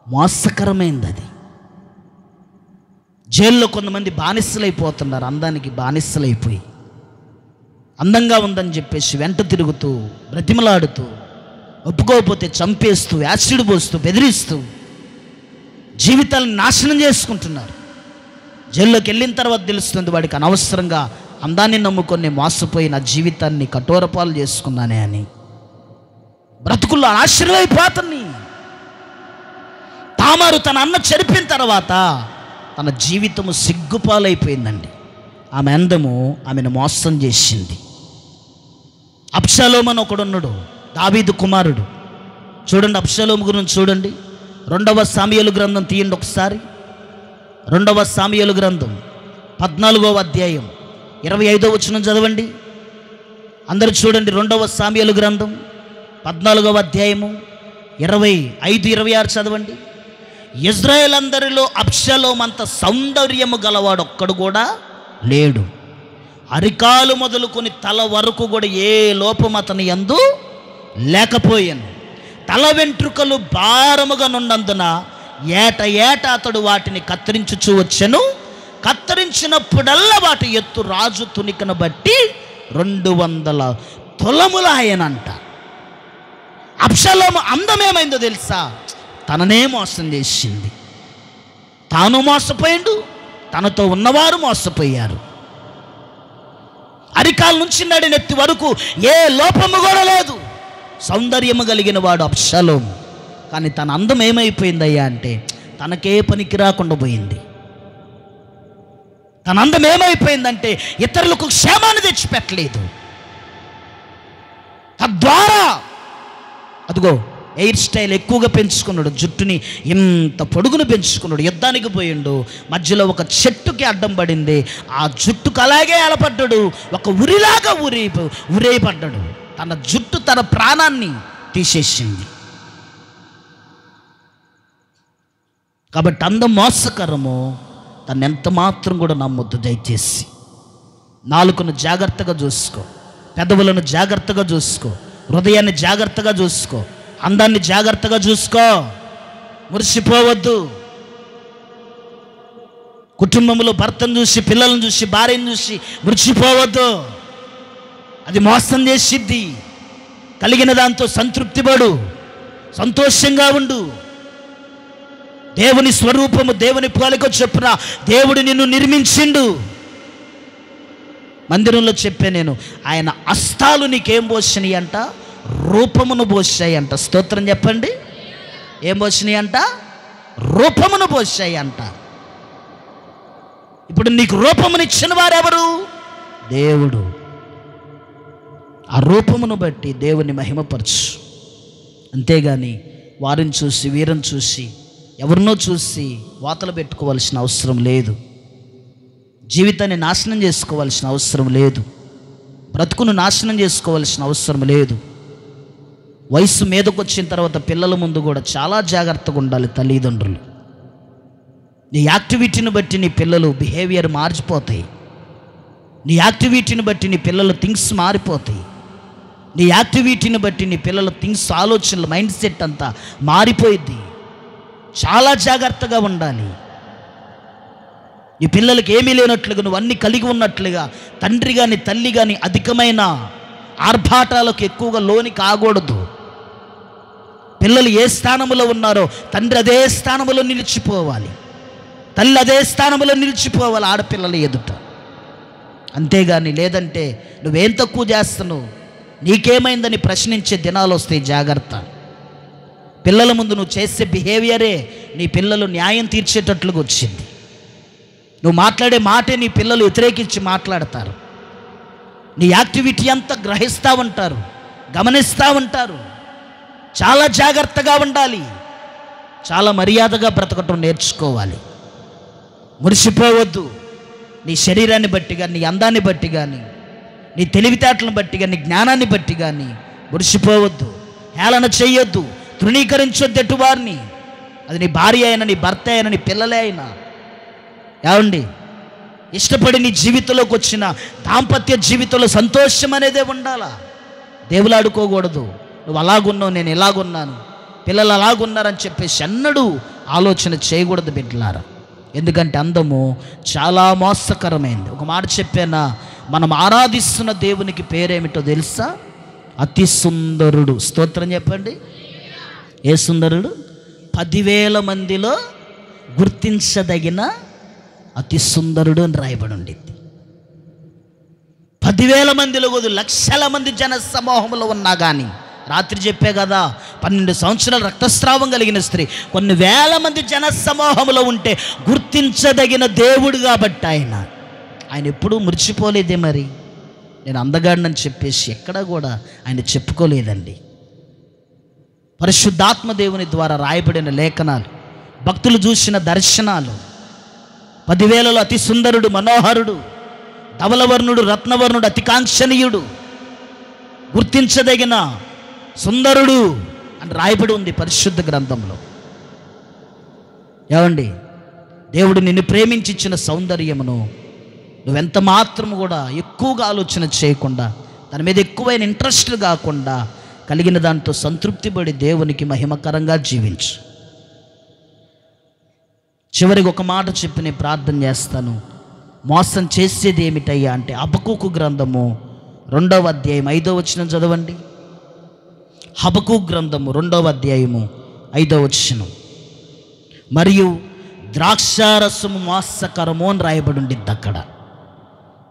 మోసకరమైంది. అది జైల్లో కొంతమంది బానిసలైపోతున్నారు, అందానికి బానిసలైపోయి. అందంగా ఉందని చెప్పేసి వెంట తిరుగుతూ, బ్రతిమలాడుతూ, ఒప్పుకోకపోతే చంపేస్తూ, యాసిడ్ పోస్తూ, బెదిరిస్తూ జీవితాలను నాశనం చేసుకుంటున్నారు. జైల్లోకి వెళ్ళిన తర్వాత తెలుస్తుంది వాడికి అనవసరంగా అందాన్ని నమ్ముకొని మోసపోయి నా జీవితాన్ని కఠోరపాలు చేసుకున్నానే అని. బ్రతుకుల్లో ఆశ్చర్యమైపోతుంది. తామారు తన అన్న చెరిపిన తర్వాత తన జీవితము సిగ్గుపాలైపోయిందండి. ఆమె అందము ఆమెను మోసం చేసింది. అబ్షాలోము అని ఒకడున్నాడు, దావీదు కుమారుడు. చూడండి, అబ్షాలోము గురించి చూడండి. 2వ సమూయేలు గ్రంథం తీయండి ఒకసారి. 2వ సాముయేలు గ్రంథం 14వ అధ్యాయం 25వ వచనం చదవండి. అందరూ చూడండి. 2వ సాముయేలు గ్రంథం 14వ అధ్యాయము 25-26 చదవండి. ఇజ్రాయేల్ అందరిలో అబ్షాలోము అంత సౌందర్యము గలవాడు ఒక్కడు కూడా లేడు. అరికాలు మొదలుకొని తల వరకు కూడా ఏ లోపం అతని యందు లేకపోయాను. తల వెంట్రుకలు భారముగా నున్నందున ఏట ఏట అతడు వాటిని కత్తిరించుచూ వచ్చెను. కత్తిరించినప్పుడల్లా వాటి ఎత్తు రాజు తునికను బట్టి 200 తులములాయనంట. అబ్షాలోము అందమేమైందో తెలుసా? తననే మోసం చేసింది. తాను మోసపోయిండు, తనతో ఉన్నవారు మోసపోయారు. అరికాల నుంచి నడినెత్తి వరకు ఏ లోపము కూడా లేదు. సౌందర్యము కలిగిన వాడు అబ్షాలోము. కానీ తన అందం ఏమైపోయిందయ్యా అంటే తనకే పనికి రాకుండా పోయింది. తన అందం ఏమైపోయిందంటే ఇతరులకు క్షేమాన్ని తెచ్చిపెట్టలేదు. తద్వారా అదిగో హెయిర్ స్టైల్ ఎక్కువగా పెంచుకున్నాడు, జుట్టుని ఇంత పొడుగును పెంచుకున్నాడు. యుద్ధానికి పోయిండు, మధ్యలో ఒక చెట్టుకి అడ్డం పడింది, ఆ జుట్టుకు అలాగే అలపడ్డాడు. ఒక ఉరిలాగా ఉరేయపడ్డాడు. తన జుట్టు తన ప్రాణాన్ని తీసేసింది. కాబట్టి అందం మోసకరము. తను ఎంత మాత్రం కూడా నమ్మొద్దు దయచేసి. నాలుకను జాగ్రత్తగా చూసుకో, పెదవులను జాగ్రత్తగా చూసుకో, హృదయాన్ని జాగ్రత్తగా చూసుకో, అందాన్ని జాగ్రత్తగా చూసుకో. మురిసిపోవద్దు. కుటుంబంలో భర్తను చూసి, పిల్లలను చూసి, భార్యను చూసి మురిసిపోవద్దు. అది మోసం చేసిద్ది. కలిగిన దాంతో సంతృప్తి పడు, సంతోషంగా ఉండు. దేవుని స్వరూపము, దేవుని పోలిక చొప్పున దేవుడు నిన్ను నిర్మించిండు. మందిరంలో చెప్పే నేను, ఆయన హస్తాలు నీకేం పోసినాయి అంట? రూపమును పోసాయి అంట. స్తోత్రం చెప్పండి. ఏం పోసినాయి అంట? రూపమును పోసాయి అంట. ఇప్పుడు నీకు రూపమునిచ్చిన వారెవరు? దేవుడు. ఆ రూపమును బట్టి దేవుని మహిమపరచు. అంతేగాని వారిని చూసి, వీరిని చూసి, ఎవరినో చూసి వాతలు పెట్టుకోవాల్సిన అవసరం లేదు. జీవితాన్ని నాశనం చేసుకోవాల్సిన అవసరం లేదు. బ్రతుకును నాశనం చేసుకోవాల్సిన అవసరం లేదు. వయసు మీదకు వచ్చిన తర్వాత పిల్లల ముందు కూడా చాలా జాగ్రత్తగా ఉండాలి తల్లిదండ్రులు. నీ యాక్టివిటీని బట్టి నీ పిల్లలు బిహేవియర్ మారిపోతాయి. నీ యాక్టివిటీని బట్టి నీ పిల్లల థింగ్స్ మారిపోతాయి. నీ యాక్టివిటీని బట్టి నీ పిల్లల థింగ్స్, ఆలోచనలు, మైండ్ సెట్ అంతా మారిపోయిద్ది. చాలా జాగ్రత్తగా ఉండాలి. నీ పిల్లలకి ఏమీ లేనట్లుగా, నువ్వు అన్నీ కలిగి ఉన్నట్లుగా తండ్రి కానీ తల్లి కానీ అధికమైన ఆర్భాటాలకు ఎక్కువగా లోని కాకూడదు. పిల్లలు ఏ స్థానంలో ఉన్నారో తండ్రి అదే స్థానంలో నిలిచిపోవాలి, తల్లి అదే స్థానంలో నిలిచిపోవాలి ఆడపిల్లల ఎదుట. అంతేగాని లేదంటే నువ్వేం తక్కువ చేస్తున్నావు, నీకేమైందని ప్రశ్నించే దినాలు వస్తాయి. జాగ్రత్త. పిల్లల ముందు నువ్వు చేసే బిహేవియరే నీ పిల్లలు న్యాయం తీర్చేటట్లుగా వచ్చింది. నువ్వు మాట్లాడే మాటే నీ పిల్లలు వ్యతిరేకించి మాట్లాడతారు. నీ యాక్టివిటీ అంతా గ్రహిస్తూ ఉంటారు, గమనిస్తూ ఉంటారు. చాలా జాగ్రత్తగా ఉండాలి. చాలా మర్యాదగా బ్రతకటం నేర్చుకోవాలి. మురిసిపోవద్దు. నీ శరీరాన్ని బట్టి కానీ, నీ అందాన్ని బట్టి కానీ, నీ తెలివితేటలను బట్టి కానీ, నీ జ్ఞానాన్ని బట్టి కానీ మురిసిపోవద్దు. హేళన చెయ్యొద్దు, తృణీకరించొద్దు ఎటువారిని. అది నీ భార్య అయినా, నీ భర్త అయినా, నీ పిల్లలే అయినా. ఏమండి, ఇష్టపడి నీ జీవితంలోకి వచ్చిన దాంపత్య జీవితంలో సంతోషం అనేదే ఉండాలా. దేవులాడుకోకూడదు. నువ్వు అలాగున్నావు, నేను ఇలాగున్నాను, పిల్లలు అలాగున్నారని చెప్పేసి అన్నడు ఆలోచన చేయకూడదు బిడ్డలారా. ఎందుకంటే అందము చాలా మోసకరమైంది. ఒక మాట చెప్పానా, మనం ఆరాధిస్తున్న దేవునికి పేరేమిటో తెలుసా? అతి సుందరుడు. స్తోత్రం చెప్పండి. ఏ సుందరుడు? 10,000 మందిలో గుర్తించదగిన అతి సుందరుడు అని రాయబడి ఉండింది. 10,000 మందిలో కాదు, లక్షల మంది జన సమూహంలో ఉన్నా కానీ, రాత్రి చెప్పే కదా, 12 సంవత్సరాల రక్తస్రావం కలిగిన స్త్రీ కొన్ని వేల మంది జన సమూహంలో ఉంటే గుర్తించదగిన దేవుడు కాబట్టి ఆయన ఎప్పుడూ మురిచిపోలేదే. మరి నేను అందగాడినని చెప్పేసి ఎక్కడా కూడా ఆయన చెప్పుకోలేదండి. పరిశుద్ధాత్మ దేవుని ద్వారా రాయబడిన లేఖనాలు, భక్తులు చూసిన దర్శనాలు, 10,000లో అతి సుందరుడు, మనోహరుడు, ధవలవర్ణుడు, రత్నవర్ణుడు, అతి కాంక్షణీయుడు, గుర్తించదగిన సుందరుడు అని రాయబడి ఉంది పరిశుద్ధ గ్రంథంలో. ఏమండి, దేవుడు నిన్ను ప్రేమించి ఇచ్చిన సౌందర్యమును నువ్వెంత మాత్రం కూడా ఎక్కువగా ఆలోచన చేయకుండా, దాని మీద ఎక్కువైన ఇంట్రెస్ట్ కాకుండా, కలిగిన దాంతో సంతృప్తి పడి దేవునికి మహిమకరంగా జీవించు. చివరికి ఒక మాట చెప్పి నేను ప్రార్థన చేస్తాను. మోసం చేసేది ఏమిటయ్యా అంటే, హబక్కూకు గ్రంథము 2వ అధ్యాయం 5వ వచనం చదవండి. హబక్కూకు గ్రంథము 2వ అధ్యాయము 5వ వచనం. మరియు ద్రాక్షారసము మోసకరము అని రాయబడి ఉండిద్ది అక్కడ.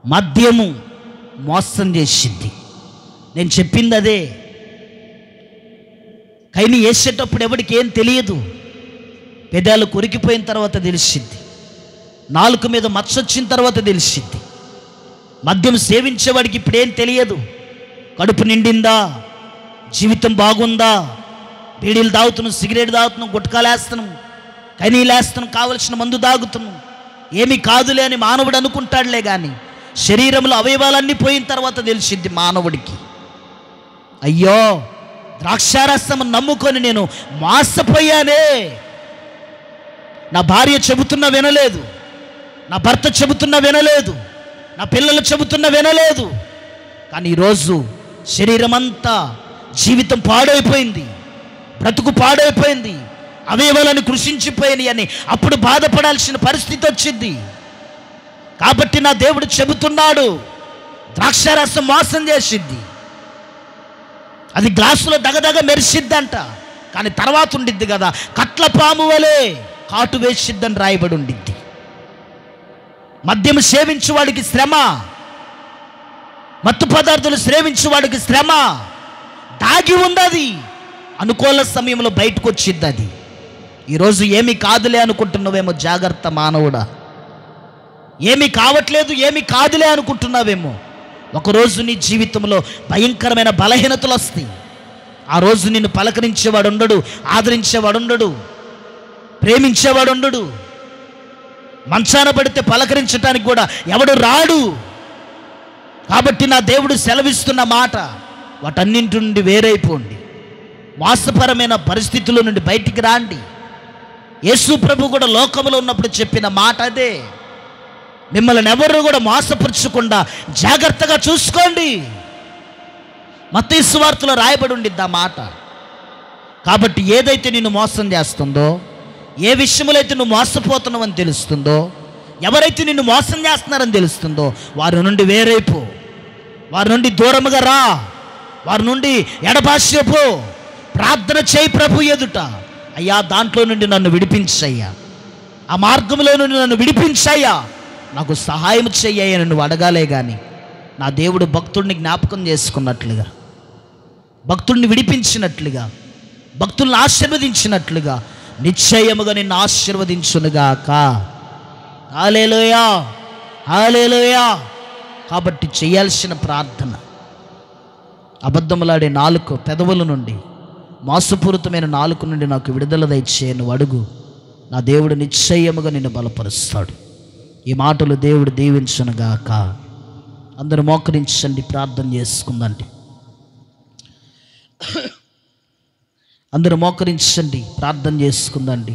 మద్యము మోసం చేసిద్ది. నేను చెప్పింది అదే. కైని వేసేటప్పుడు ఎవరికి ఏం తెలియదు. పెదాలు కొరికిపోయిన తర్వాత తెలిసిద్ది, నాలుక మీద మచ్చొచ్చిన తర్వాత తెలిసిద్ది. మద్యం సేవించేవాడికి ఇప్పుడేం తెలియదు. కడుపు నిండిందా, జీవితం బాగుందా, బీడీలు తాగుతున్నాం, సిగరెట్ తాగుతున్నాం, గుట్కాలు వేస్తున్నాం, కనీలు వేస్తున్నాం, కావలసిన మందు తాగుతున్నాం, ఏమీ కాదులే అని మానవుడు అనుకుంటాడులే. కానీ శరీరంలో అవయవాలన్నీ పోయిన తర్వాత తెలిసిద్ది మానవుడికి, అయ్యో ద్రాక్షారసం నమ్ముకొని నేను మోసపోయానే. నా భార్య చెబుతున్నా వినలేదు, నా భర్త చెబుతున్నా వినలేదు, నా పిల్లలు చెబుతున్నా వినలేదు. కానీ ఈరోజు శరీరం అంతా, జీవితం పాడైపోయింది, బ్రతుకు పాడైపోయింది, అవయవాలను కృషించిపోయినాయి అని అప్పుడు బాధపడాల్సిన పరిస్థితి వచ్చింది. కాబట్టి నా దేవుడు చెబుతున్నాడు, ద్రాక్షారసం మోసం చేసిద్ది. అది గ్లాసులో దగదగ మెరిసిద్దంట, కానీ తర్వాత ఉండిద్ది కదా, కట్ల పాము వలె కాటు వేసిద్దని రాయబడి ఉండిద్ది. మద్యం సేవించువాడికి శ్రమ, మత్తు పదార్థాలు సేవించువాడికి శ్రమ దాగి ఉంది. అనుకూల సమయంలో బయటకు వచ్చిద్ది అది. ఈరోజు ఏమీ కాదులే అనుకుంటున్నావేమో, జాగ్రత్త మానవుడా. ఏమీ కావట్లేదు, ఏమీ కాదులే అనుకుంటున్నావేమో. ఒకరోజు నీ జీవితంలో భయంకరమైన బలహీనతలు వస్తాయి. ఆ రోజు నిన్ను పలకరించేవాడు ఉండడు, ఆదరించేవాడు ఉండడు, ప్రేమించేవాడు ఉండడు. మంచాన పడితే పలకరించడానికి కూడా ఎవడు రాడు. కాబట్టి నా దేవుడు సెలవిస్తున్న మాట, వాటన్నింటి నుండి వేరైపోండి, మోసపరమైన పరిస్థితుల నుండి బయటికి రాండి. యేసు ప్రభు కూడా లోకంలో ఉన్నప్పుడు చెప్పిన మాట అదే. మిమ్మల్ని ఎవరు కూడా మోసపరచకుండా జాగ్రత్తగా చూసుకోండి. మత్తయి సువార్తలో రాయబడి ఉండిద్ది ఆ మాట. కాబట్టి ఏదైతే నిన్ను మోసం చేస్తుందో, ఏ విషయంలో అయితే నువ్వు మోసపోతున్నావు అని తెలుస్తుందో, ఎవరైతే నిన్ను మోసం చేస్తున్నారని తెలుస్తుందో, వారి నుండి వేరైపో, వారి నుండి దూరముగా రా, వారి నుండి ఎడబాష్యపో. ప్రార్థన చేయి ప్రభు ఎదుట, అయ్యా దాంట్లో నుండి నన్ను విడిపించయ్యా, ఆ మార్గంలో నుండి నన్ను విడిపించయ్యా, నాకు సహాయం చెయ్యని నువ్వు అడగాలే. కానీ నా దేవుడు భక్తుడిని జ్ఞాపకం చేసుకున్నట్లుగా, భక్తుడిని విడిపించినట్లుగా, భక్తుల్ని ఆశీర్వదించినట్లుగా నిశ్చయముగా నిన్ను ఆశీర్వదించునుగాక. హల్లెలూయా, హల్లెలూయా. కాబట్టి చేయాల్సిన ప్రార్థన, అబద్ధములాడే నాలుక పెదవుల నుండి, మోసపూరితమైన నాలుక నుండి నాకు విడుదల దయచేయను అడుగు. నా దేవుడు నిశ్చయముగా నిన్ను బలపరుస్తాడు. ఈ మాటలు దేవుడు దీవించునుగాక. అందరూ మోకరించండి, ప్రార్థన చేసుకుందండి. అందరూ మోకరించండి, ప్రార్థన చేసుకుందండి.